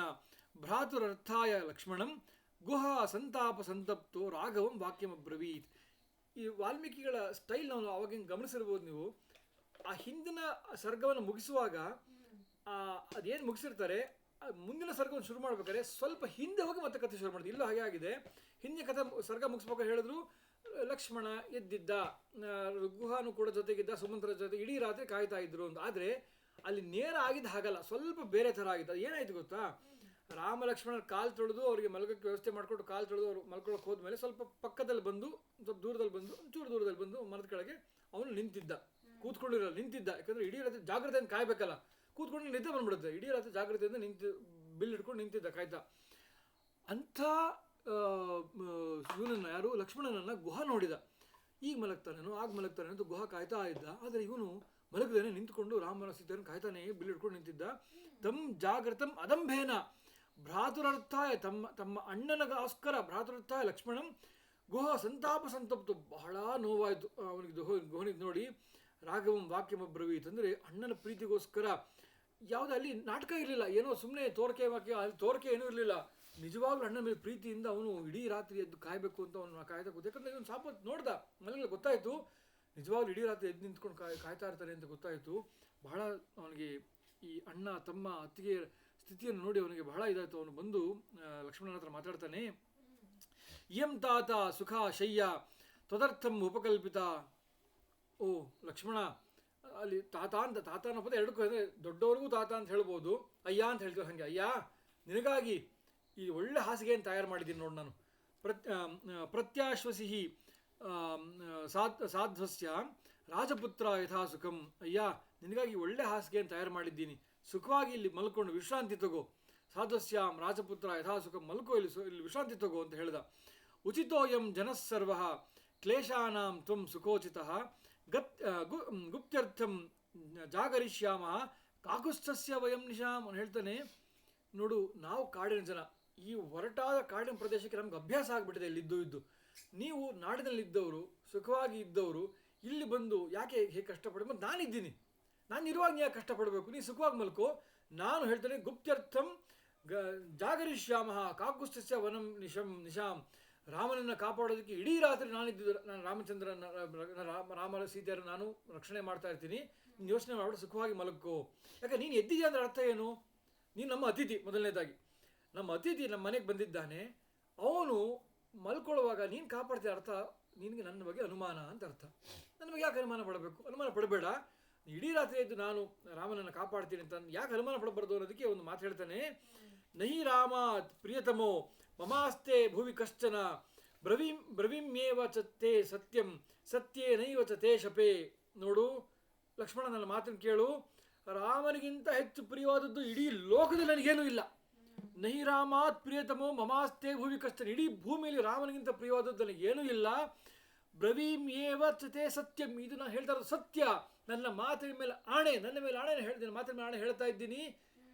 ಭ್ರಾತುರರ್ಥಾಯ ಲಕ್ಷ್ಮಣಂ ಗುಹ ಸಂತಾಪ ಸಂತಪ್ತೋ ರಾಘವಂ ವಾಕ್ಯಮಬ್ರವೀತ್. ಈ ವಾಲ್ಮೀಕಿಗಳ ಸ್ಟೈಲ್ ನಾವು ಅವಾಗಿನ ಗಮನಿಸಿರ್ಬೋದು ನೀವು. ಆ ಹಿಂದಿನ ಸರ್ಗವನ್ನು ಮುಗಿಸುವಾಗ ಅದೇನು ಮುಗಿಸಿರ್ತಾರೆ, ಮುಂದಿನ ಸರ್ಗವನ್ನು ಶುರು ಮಾಡ್ಬೇಕಾದ್ರೆ ಸ್ವಲ್ಪ ಹಿಂದೆ ಹೋಗಿ ಮತ್ತೆ ಕಥೆ ಶುರು ಮಾಡಿದ್ರು. ಇಲ್ಲೂ ಹಾಗೆ ಆಗಿದೆ. ಹಿಂದೆ ಕಥೆ ಸರ್ಗ ಮುಗಿಸ್ಬೇಕಾದ್ರೆ ಹೇಳಿದ್ರು ಲಕ್ಷ್ಮಣ ಎದ್ದಿದ್ದ, ಗುಹಾನು ಕೂಡ ಜೊತೆಗಿದ್ದ, ಸುಮಂತ್ರ ಜೊತೆ ಇಡೀ ರಾತ್ರಿ ಕಾಯ್ತಾ ಇದ್ರು ಅಂತ. ಆದರೆ ಅಲ್ಲಿ ನೇರ ಆಗಿದ್ದು ಹಾಗಲ್ಲ, ಸ್ವಲ್ಪ ಬೇರೆ ಥರ ಆಗಿತ್ತು. ಅದು ಏನಾಯ್ತು ಗೊತ್ತಾ, ರಾಮ ಲಕ್ಷ್ಮಣ ಕಾಲು ತೊಳೆದು ಅವರಿಗೆ ಮಲಗಕ್ಕೆ ವ್ಯವಸ್ಥೆ ಮಾಡಿಕೊಟ್ಟು ಕಾಲು ತೊಳೆದು ಅವರು ಮಲ್ಕೊಳ್ಳೋಕೆ ಹೋದ್ಮೇಲೆ ಸ್ವಲ್ಪ ಪಕ್ಕದಲ್ಲಿ ಬಂದು, ಸ್ವಲ್ಪ ದೂರದಲ್ಲಿ ಬಂದು, ಒಂಚೂರು ದೂರದಲ್ಲಿ ಬಂದು ಮರದ ಕೆಳಗೆ ಅವನು ನಿಂತಿದ್ದ. ಕೂತ್ಕೊಂಡಿರಲ್ಲ, ನಿಂತಿದ್ದ. ಯಾಕಂದರೆ ಇಡೀ ರಾತ್ರಿ ಜಾಗ್ರತೆಯನ್ನು ಕಾಯಬೇಕಲ್ಲ, ಕೂತ್ಕೊಂಡು ನಿದ್ದೆ ಬಂದ್ಬಿಡುತ್ತೆ. ಇಡೀ ರಾತ್ರಿ ಜಾಗ್ರತೆಯಿಂದ ಬಿಲ್ ಹಿಡ್ಕೊಂಡು ನಿಂತಿದ್ದ ಕಾಯ್ತಾ. ಅಂಥ ಇವನನ್ನು, ಯಾರು ಲಕ್ಷ್ಮಣನನ್ನು ಗುಹ ನೋಡಿದ. ಈಗ ಮಲಗ್ತಾನೇನೋ ಆಗ ಮಲಗ್ತಾನೆ ಅಂತ ಗುಹ ಕಾಯ್ತಾ ಇದ್ದ. ಆದರೆ ಇವನು ಮಲಗದೇನೆ ನಿಂತ್ಕೊಂಡು ರಾಮನ ಸೀತೆಯನ್ನು ಕಾಯ್ತಾನೆ ಬಿಲ್ ಹಿಡ್ಕೊಂಡು ನಿಂತಿದ್ದ. ತಂ ಜಾಗ್ರತಂ ಅದಂಭೇನ ಭ್ರಾತುರರ್ಥಾಯ, ತಮ್ಮ ಅಣ್ಣನಗೋಸ್ಕರ ಭ್ರಾತುರರ್ಥಾಯ ಲಕ್ಷ್ಮಣಂ ಗುಹ ಸಂತಾಪ ಸಂತಪ್ತು. ಬಹಳ ನೋವಾಯಿತು ಅವನಿಗೆ, ಗುಹನಿಗೆ ನೋಡಿ. ರಾಘವಂ ವಾಕ್ಯಮಬ್ರವೀತ್ ಅಂದರೆ ಅಣ್ಣನ ಪ್ರೀತಿಗೋಸ್ಕರ. ಯಾವುದೇ ಅಲ್ಲಿ ನಾಟಕ ಇರಲಿಲ್ಲ, ಏನೋ ಸುಮ್ಮನೆ ತೋರಿಕೆ ವಾಕ್ಯ, ಅಲ್ಲಿ ತೋರಿಕೆ ಏನೂ ಇರಲಿಲ್ಲ. ನಿಜವಾಗ್ಲೂ ಅಣ್ಣನ ಮೇಲೆ ಪ್ರೀತಿಯಿಂದ ಅವನು ಇಡೀ ರಾತ್ರಿ ಎದ್ದು ಕಾಯಬೇಕು ಅಂತ ಅವನು ಕಾಯ್ತಾ ಕೂತು. ಯಾಕಂದರೆ ಇವನು ಸ್ವಲ್ಪ ನೋಡ್ದ, ಮನೆಯಲ್ಲಿ ಗೊತ್ತಾಯಿತು ನಿಜವಾಗ್ಲೂ ಇಡೀ ರಾತ್ರಿ ಎದ್ದು ನಿಂತ್ಕೊಂಡು ಕಾಯ್ತಾ ಇರ್ತಾರೆ ಅಂತ ಗೊತ್ತಾಯಿತು. ಬಹಳ ಅವನಿಗೆ ಈ ಅಣ್ಣ ತಮ್ಮ ಅತ್ತಿಗೆ ಸ್ಥಿತಿಯನ್ನು ನೋಡಿ ಅವನಿಗೆ ಬಹಳ ಇದಾಯಿತು. ಅವನು ಬಂದು ಲಕ್ಷ್ಮಣನ ಹತ್ರ ಮಾತಾಡ್ತಾನೆ. ಇಯಂ ತಾತ ಸುಖ ಶಯ್ಯ ತದರ್ಥಂ ಉಪಕಲ್ಪಿತ. ಓ ಲಕ್ಷ್ಮಣ, ಅಲ್ಲಿ ತಾತ ಅನ್ನೋ ಪದ ಎರಡಕ್ಕೂ ಅಂದರೆ ದೊಡ್ಡವ್ರಿಗೂ ತಾತ ಅಂತ ಹೇಳ್ಬೋದು, ಅಯ್ಯ ಅಂತ ಹೇಳ್ತೀವಿ. ಹಾಗೆ ಅಯ್ಯ, ನಿನಗಾಗಿ ಈ ಒಳ್ಳೆ ಹಾಸಿಗೆಯನ್ನು ತಯಾರು ಮಾಡಿದ್ದೀನಿ ನೋಡಿ ನಾನು. ಪ್ರತ್ಯಾಶ್ವಸಿ ಸಾಧ್ವಸ್ಯ ರಾಜಪುತ್ರ ಯಥಾ ಸುಖಂ. ಅಯ್ಯ, ನಿನಗಾಗಿ ಒಳ್ಳೆ ಹಾಸಿಗೆಯನ್ನು ತಯಾರು ಮಾಡಿದ್ದೀನಿ, ಸುಖವಾಗಿ ಇಲ್ಲಿ ಮಲ್ಕೊಂಡು ವಿಶ್ರಾಂತಿ ತಗೋ. ಸಾಧ್ವಸ್ಯಾಂ ರಾಜಪುತ್ರ ಯಥಾ ಸುಖಂ, ಮಲ್ಕೋ, ಇಲ್ಲಿ ವಿಶ್ರಾಂತಿ ತಗೋ ಅಂತ ಹೇಳಿದ. ಉಚಿತೋಯಂ ಜನಸ್ಸರ್ವ ಕ್ಲೇಶಾನಾಂ ತ್ವಂ ಸುಖೋಚಿತಃ ಗುಪ್ತ್ಯರ್ಥಂ ಜಾಗರಿಷ್ಯಾಮ ಕಾಕುಸ್ಥಸ್ಯ ವಯಂ ನಿಶಾಮ್ ಅಂತ ಹೇಳ್ತಾನೆ. ನೋಡು, ನಾವು ಕಾಡಿನ ಜನ, ಈ ಹೊರಟಾದ ಕಾಡಿನ ಪ್ರದೇಶಕ್ಕೆ ನಮ್ಗೆ ಅಭ್ಯಾಸ ಆಗಿಬಿಟ್ಟಿದೆ ಇದ್ದು. ನೀವು ನಾಡಿನಲ್ಲಿದ್ದವರು, ಸುಖವಾಗಿ ಇದ್ದವರು, ಇಲ್ಲಿ ಬಂದು ಯಾಕೆ ಹೇಗೆ ಕಷ್ಟಪಡ? ಮತ್ತು ನಾನಿದ್ದೀನಿ, ನಾನು ಇರುವಾಗ ನೀ ಯಾಕೆ ಕಷ್ಟಪಡಬೇಕು? ನೀ ಸುಖವಾಗಿ ಮಲ್ಕೋ. ನಾನು ಹೇಳ್ತೇನೆ ಗುಪ್ತ್ಯರ್ಥಂ ಜಾಗರಿಷ್ಯಾಮ ಕಾಕುಸ್ಥಸ್ಯ ವನಂ ನಿಶಾಮ್. ರಾಮನನ್ನು ಕಾಪಾಡೋದಕ್ಕೆ ಇಡೀ ರಾತ್ರಿ ನಾನು ರಾಮಚಂದ್ರನ ರಾಮ ಸೀತೆಯನ್ನು ನಾನು ರಕ್ಷಣೆ ಮಾಡ್ತಾ ಇರ್ತೀನಿ. ನೀನು ಯೋಚನೆ ಮಾಡ್ಬಿಟ್ಟು ಸುಖವಾಗಿ ಮಲಕ್ಕೋ. ಯಾಕೆ ನೀನು ಎದ್ದಿದ್ಯಾ ಅಂದರೆ ಅರ್ಥ ಏನು? ನೀನು ನಮ್ಮ ಅತಿಥಿ. ಮೊದಲನೇದಾಗಿ ನಮ್ಮ ಅತಿಥಿ ನಮ್ಮ ಮನೆಗೆ ಬಂದಿದ್ದಾನೆ, ಅವನು ಮಲ್ಕೊಳ್ಳುವಾಗ ನೀನು ಕಾಪಾಡ್ತೀಯ, ಅರ್ಥ ನಿನಗೆ ನನ್ನ ಬಗ್ಗೆ ಅನುಮಾನ ಅಂತ ಅರ್ಥ. ನನ್ನ ಬಗ್ಗೆ ಯಾಕೆ ಅನುಮಾನ ಪಡಬೇಕು? ಅನುಮಾನ ಪಡಬೇಡ. ಇಡೀ ರಾತ್ರಿ ಎದ್ದು ನಾನು ರಾಮನನ್ನು ಕಾಪಾಡ್ತೀನಿ ಅಂತ ಯಾಕೆ ಅನುಮಾನ ಪಡಬಾರ್ದು ಅನ್ನೋದಕ್ಕೆ ಒಂದು ಮಾತು ಹೇಳ್ತಾನೆ. ನಹಿ ರಾಮಾತ್ ಪ್ರಿಯತಮೋ ಮಮಾಸ್ತೆ ಭುವಿ ಕಶ್ಚನ ಬ್ರವೀಮ್ಯೇವ ಚ ಸತ್ಯಂ ಸತ್ಯೇ ನೈವ ಚ ತೇ ಶಪೇ. ನೋಡು ಲಕ್ಷ್ಮಣ, ನನ್ನ ಮಾತನ್ನು ಕೇಳು. ರಾಮನಿಗಿಂತ ಹೆಚ್ಚು ಪ್ರಿಯವಾದದ್ದು ಇಡೀ ಲೋಕದಲ್ಲಿ ನನಗೇನೂ ಇಲ್ಲ. ನಹಿ ರಾಮಾತ್ ಪ್ರಿಯತಮೋ ಮಮಾಸ್ತೆ ಭುವಿ ಕಶ್ಚನ. ಇಡೀ ಭೂಮಿಯಲ್ಲಿ ರಾಮನಿಗಿಂತ ಪ್ರಿಯವಾದದ್ದು ನನಗೇನೂ ಇಲ್ಲ. ಬ್ರವೀಮ್ಯೇವ ಚ ತೇ ಸತ್ಯಂ. ಇದು ನಾನು ಹೇಳ್ತಾ ಇರೋದು ಸತ್ಯ. ನನ್ನ ಮಾತಿನ ಮೇಲೆ ಆಣೆ, ನನ್ನ ಮೇಲೆ ಆಣೆ ಹೇಳ್ತೀನಿ, ಮಾತಿನ ಮೇಲೆ ಆಣೆ ಹೇಳ್ತಾ ಇದ್ದೀನಿ.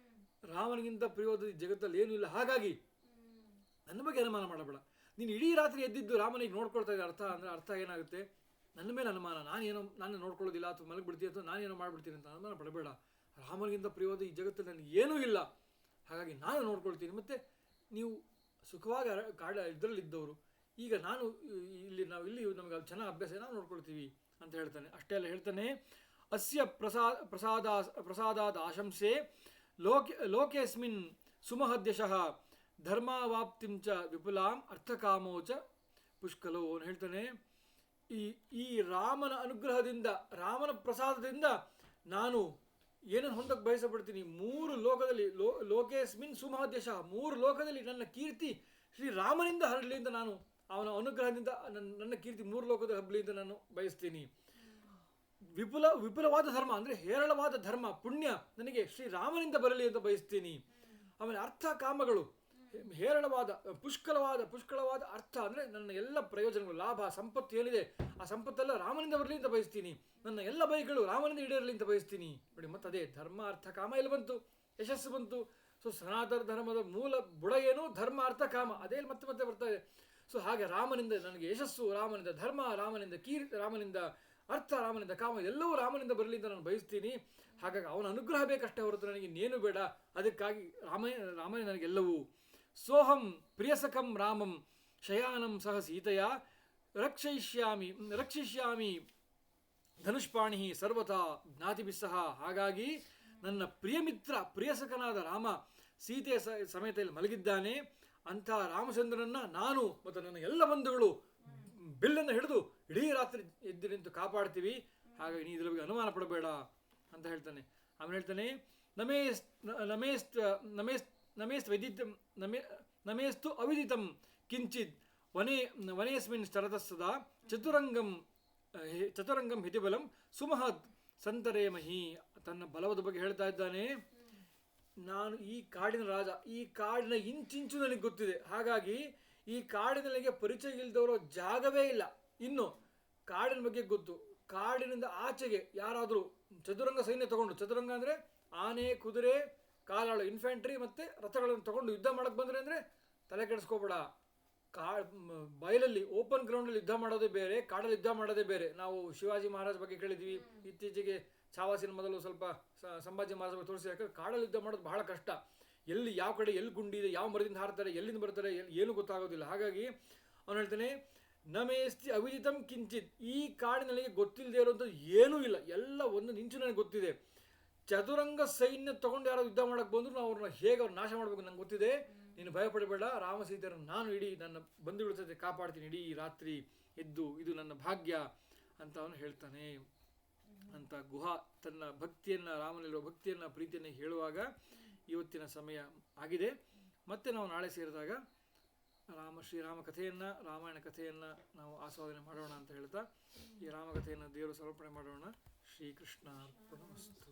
ರಾಮನಿಗಿಂತ ಪ್ರಿಯವಾದ ಜಗತ್ತಲ್ಲಿ ಏನೂ ಇಲ್ಲ. ಹಾಗಾಗಿ ನನ್ನ ಬಗ್ಗೆ ಅನುಮಾನ ಮಾಡಬೇಡ. ನೀನು ಇಡೀ ರಾತ್ರಿ ಎದ್ದಿದ್ದು ರಾಮನಿಗೆ ನೋಡ್ಕೊಳ್ತಾ ಇದ್ದ ಅರ್ಥ ಏನಾಗುತ್ತೆ? ನನ್ನ ಮೇಲೆ ಅನುಮಾನ, ನಾನು ನೋಡ್ಕೊಳ್ಳೋದಿಲ್ಲ ಅಥವಾ ಮಲಗಿಬಿಡ್ತೀನಿ ಅಥವಾ ನಾನೇನೋ ಮಾಡಿಬಿಡ್ತೀನಿ ಅಂತ ಅನುಮಾನ ಪಡಬೇಡ. ರಾಮನಿಗಿಂತ ಪ್ರಿಯವಾದ ಈ ಜಗತ್ತಲ್ಲಿ ನನಗೆ ಏನೂ ಇಲ್ಲ, ಹಾಗಾಗಿ ನಾನು ನೋಡ್ಕೊಳ್ತೀನಿ. ಮತ್ತು ನೀವು ಸುಖವಾಗಿ ಇದರಲ್ಲಿದ್ದವರು, ಈಗ ಇಲ್ಲಿ ನಮಗೆ ಚೆನ್ನಾಗಿ ಅಭ್ಯಾಸ, ನಾವು ನೋಡ್ಕೊಳ್ತೀವಿ ಅಂತ ಹೇಳ್ತಾನೆ. ಅಷ್ಟೇ ಅಲ್ಲ, ಹೇಳ್ತಾನೆ ಅಸ್ಯ ಪ್ರಸಾದಾದ ಆಶಂಸೆ ಲೋಕೇಸ್ಮಿನ್ ಸುಮಹದ್ಯಶಃ ಧರ್ಮಾವಾಪ್ತಿಂಚ ವಿಪುಲಾಂ ಅರ್ಥಕಾಮೋಚ ಪುಷ್ಕಲೋ ಅಂತ ಹೇಳ್ತಾನೆ. ಈ ರಾಮನ ಅನುಗ್ರಹದಿಂದ, ರಾಮನ ಪ್ರಸಾದದಿಂದ ನಾನು ಏನನ್ನು ಹೊಂದಕ್ಕೆ ಬಯಸಪಡ್ತೀನಿ? 3 ಲೋಕದಲ್ಲಿ ಲೋಕೇಸ್ಮಿನ್ ಸುಮಹದ್ಯಶಃ, 3 ಲೋಕದಲ್ಲಿ ನನ್ನ ಕೀರ್ತಿ ಶ್ರೀರಾಮನಿಂದ ಹರಡಲಿ ಅಂತ ನಾನು, ಅವನ ಅನುಗ್ರಹದಿಂದ ನನ್ನ ಕೀರ್ತಿ 3 ಲೋಕದಲ್ಲಿ ಹಬ್ಬಲಿ ಅಂತ ನಾನು ಬಯಸ್ತೀನಿ. ವಿಪುಲವಾದ ಧರ್ಮ ಅಂದರೆ ಹೇರಳವಾದ ಧರ್ಮ ಪುಣ್ಯ ನನಗೆ ಶ್ರೀರಾಮನಿಂದ ಬರಲಿ ಅಂತ ಬಯಸ್ತೀನಿ. ಆಮೇಲೆ ಅರ್ಥ ಕಾಮಗಳು ಹೇರಳವಾದ ಪುಷ್ಕಳವಾದ ಅರ್ಥ ಅಂದರೆ ನನ್ನ ಎಲ್ಲ ಪ್ರಯೋಜನಗಳು, ಲಾಭ, ಸಂಪತ್ತು ಏನಿದೆ ಆ ಸಂಪತ್ತೆಲ್ಲ ರಾಮನಿಂದ ಬರಲಿ ಅಂತ ಬಯಸ್ತೀನಿ. ನನ್ನ ಎಲ್ಲ ಬೈಗಳು ರಾಮನಿಂದ ಈಡೇರಲಿ ಅಂತ ಬಯಸ್ತೀನಿ. ನೋಡಿ, ಮತ್ತೆ ಅದೇ ಧರ್ಮ ಅರ್ಥ ಕಾಮ ಎಲ್ಲಿ ಬಂತು? ಯಶಸ್ಸು ಬಂತು. ಸೊ ಸನಾತನ ಧರ್ಮದ ಮೂಲ ಬುಡ ಏನು? ಧರ್ಮ ಅರ್ಥ ಕಾಮ. ಅದೇ ಮತ್ತೆ ಬರ್ತಾ ಇದೆ. ಸೊ ಹಾಗೆ ರಾಮನಿಂದ ನನಗೆ ಯಶಸ್ಸು, ರಾಮನಿಂದ ಧರ್ಮ, ರಾಮನಿಂದ ಕೀರ್ತಿ, ರಾಮನಿಂದ ಅರ್ಥ, ರಾಮನಿಂದ ಕಾಮ, ಎಲ್ಲವೂ ರಾಮನಿಂದ ಬರಲಿ ಅಂತ ನಾನು ಬಯಸ್ತೀನಿ. ಹಾಗಾಗಿ ಅವನ ಅನುಗ್ರಹ ಬೇಕಷ್ಟೇ ಹೊರತು ನನಗೆ ಇನ್ನೇನು ಬೇಡ. ಅದಕ್ಕಾಗಿ ರಾಮನೇ ನನಗೆಲ್ಲವೂ. ಸೋಹಂ ಪ್ರಿಯಸಖಂ ರಾಮಂ ಶಯಾನಂ ಸಹ ಸೀತೆಯ ರಕ್ಷಯಿಷ್ಯಾಮಿ ಧನುಷ್ಪಾಣಿ ಸರ್ವಥಾ ಜ್ಞಾತಿಭಿಃ ಸಹ. ಹಾಗಾಗಿ ನನ್ನ ಪ್ರಿಯಸಖನಾದ ರಾಮ ಸೀತೆಯ ಸಮೇತದಲ್ಲಿ ಮಲಗಿದ್ದಾನೆ. ಅಂಥ ರಾಮಚಂದ್ರನನ್ನ ನಾನು ಮತ್ತು ನನ್ನ ಎಲ್ಲ ಬಂಧುಗಳು ಬಿಲ್ಲನ್ನು ಹಿಡಿದು ಇಡೀ ರಾತ್ರಿ ಎದ್ದು ನಿಂತು ಕಾಪಾಡ್ತೀವಿ. ಹಾಗಾಗಿ ನೀ ಇದರ ಬಗ್ಗೆ ಅನುಮಾನ ಪಡಬೇಡ ಅಂತ ಹೇಳ್ತಾನೆ. ಆಮೇಲೆ ಹೇಳ್ತಾನೆ ನಮೇಸ್ತು ಅವಿದಿತಂ ಕಿಂಚಿತ್ ವನೇಸ್ಮಿನ್ ಸ್ಥರತಃ ಸದಾ ಚತುರಂಗಂ ಹಿತಿಬಲಂ ಸುಮಹತ್ ಸಂತರೇಮಹಿ. ತನ್ನ ಬಲವದ ಬಗ್ಗೆ ಹೇಳ್ತಾ ಇದ್ದಾನೆ. ನಾನು ಈ ಕಾಡಿನ ರಾಜ, ಈ ಕಾಡಿನ ಇಂಚಿಂಚು ನನಗೆ ಗೊತ್ತಿದೆ. ಹಾಗಾಗಿ ಈ ಕಾಡಿನಲ್ಲಿಗೆ ಪರಿಚಯ ಇಲ್ಲದವರೋ ಜಾಗವೇ ಇಲ್ಲ. ಇನ್ನು ಕಾಡಿನ ಬಗ್ಗೆ ಗೊತ್ತು. ಕಾಡಿನಿಂದ ಆಚೆಗೆ ಯಾರಾದರೂ ಚದುರಂಗ ಸೈನ್ಯ ತಗೊಂಡು, ಚದುರಂಗ ಅಂದರೆ ಆನೆ, ಕುದುರೆ, ಕಾಲಾಳು, ಇನ್ಫ್ಯಾಂಟ್ರಿ ಮತ್ತು ರಥಗಳನ್ನು ತಗೊಂಡು ಯುದ್ಧ ಮಾಡಕ್ಕೆ ಬಂದರೆ ಅಂದರೆ ತಲೆ ಕೆಡಿಸ್ಕೋಬೇಡ. ಬಯಲಲ್ಲಿ ಓಪನ್ ಗ್ರೌಂಡಲ್ಲಿ ಯುದ್ಧ ಮಾಡೋದೇ ಬೇರೆ, ಕಾಡಲ್ಲಿ ಯುದ್ಧ ಮಾಡೋದೇ ಬೇರೆ. ನಾವು ಶಿವಾಜಿ ಮಹಾರಾಜ್ ಬಗ್ಗೆ ಕೇಳಿದ್ವಿ. ಇತ್ತೀಚೆಗೆ ಛಾವಾಸಿನ ಮೊದಲು ಸ್ವಲ್ಪ ಸಂಭಾಜಿ ಮಹಾರಾಜ್ ಬಗ್ಗೆ ತೋರಿಸಿ. ಯಾಕಂದ್ರೆ ಕಾಡಲ್ಲಿ ಯುದ್ಧ ಮಾಡೋದು ಬಹಳ ಕಷ್ಟ. ಎಲ್ಲಿ ಯಾವ ಕಡೆ ಎಲ್ಲಿ ಗುಂಡಿ ಇದೆ, ಯಾವ ಮರದಿಂದ ಹಾರ್ತಾರೆ, ಎಲ್ಲಿಂದ ಬರ್ತಾರೆ, ಏನೂ ಗೊತ್ತಾಗೋದಿಲ್ಲ. ಹಾಗಾಗಿ ಅವನು ಹೇಳ್ತಾನೆ ನಮೇಸ್ತಿ ಅವಿದಿತಂ ಕಿಂಚಿತ್. ಈ ಕಾಡಿನಲ್ಲಿ ಗೊತ್ತಿಲ್ಲದೆ ಇರೋಂಥದ್ದು ಏನೂ ಇಲ್ಲ, ಎಲ್ಲ ಒಂದು ನಿಂಚು ನನಗೆ ಗೊತ್ತಿದೆ. ಚದುರಂಗ ಸೈನ್ಯ ತಗೊಂಡು ಯಾರೋ ಯುದ್ಧ ಮಾಡಕ್ಕೆ ಬಂದ್ರು ನಾವು ಅವ್ರನ್ನ ಹೇಗೆ ಅವ್ರು ನಾಶ ಮಾಡಬೇಕು ನಂಗೆ ಗೊತ್ತಿದೆ. ನೀನು ಭಯಪಡಬೇಡ, ರಾಮಸೀತೆಯರನ್ನು ನಾನು ನನ್ನ ಬಂಧುಗಳ ಜೊತೆ ಕಾಪಾಡ್ತೀನಿ ಇಡೀ ರಾತ್ರಿ ಎದ್ದು, ಇದು ನನ್ನ ಭಾಗ್ಯ ಅಂತ ಅವನು ಹೇಳ್ತಾನೆ. ಅಂತ ಗುಹಾ ತನ್ನ ಭಕ್ತಿಯನ್ನು, ರಾಮನಲ್ಲಿರುವ ಭಕ್ತಿಯನ್ನು, ಪ್ರೀತಿಯನ್ನು ಹೇಳುವಾಗ ಇವತ್ತಿನ ಸಮಯ ಆಗಿದೆ. ಮತ್ತೆ ನಾವು ನಾಳೆ ಸೇರಿದಾಗ ಶ್ರೀರಾಮ ಕಥೆಯನ್ನು, ರಾಮಾಯಣ ಕಥೆಯನ್ನು ನಾವು ಆಸ್ವಾದನೆ ಮಾಡೋಣ ಅಂತ ಹೇಳ್ತಾ ಈ ರಾಮಕಥೆಯನ್ನು ದೇವರು ಸಮರ್ಪಣೆ ಮಾಡೋಣ. ಶ್ರೀಕೃಷ್ಣ ಅರ್ಪಣಮಸ್ತು.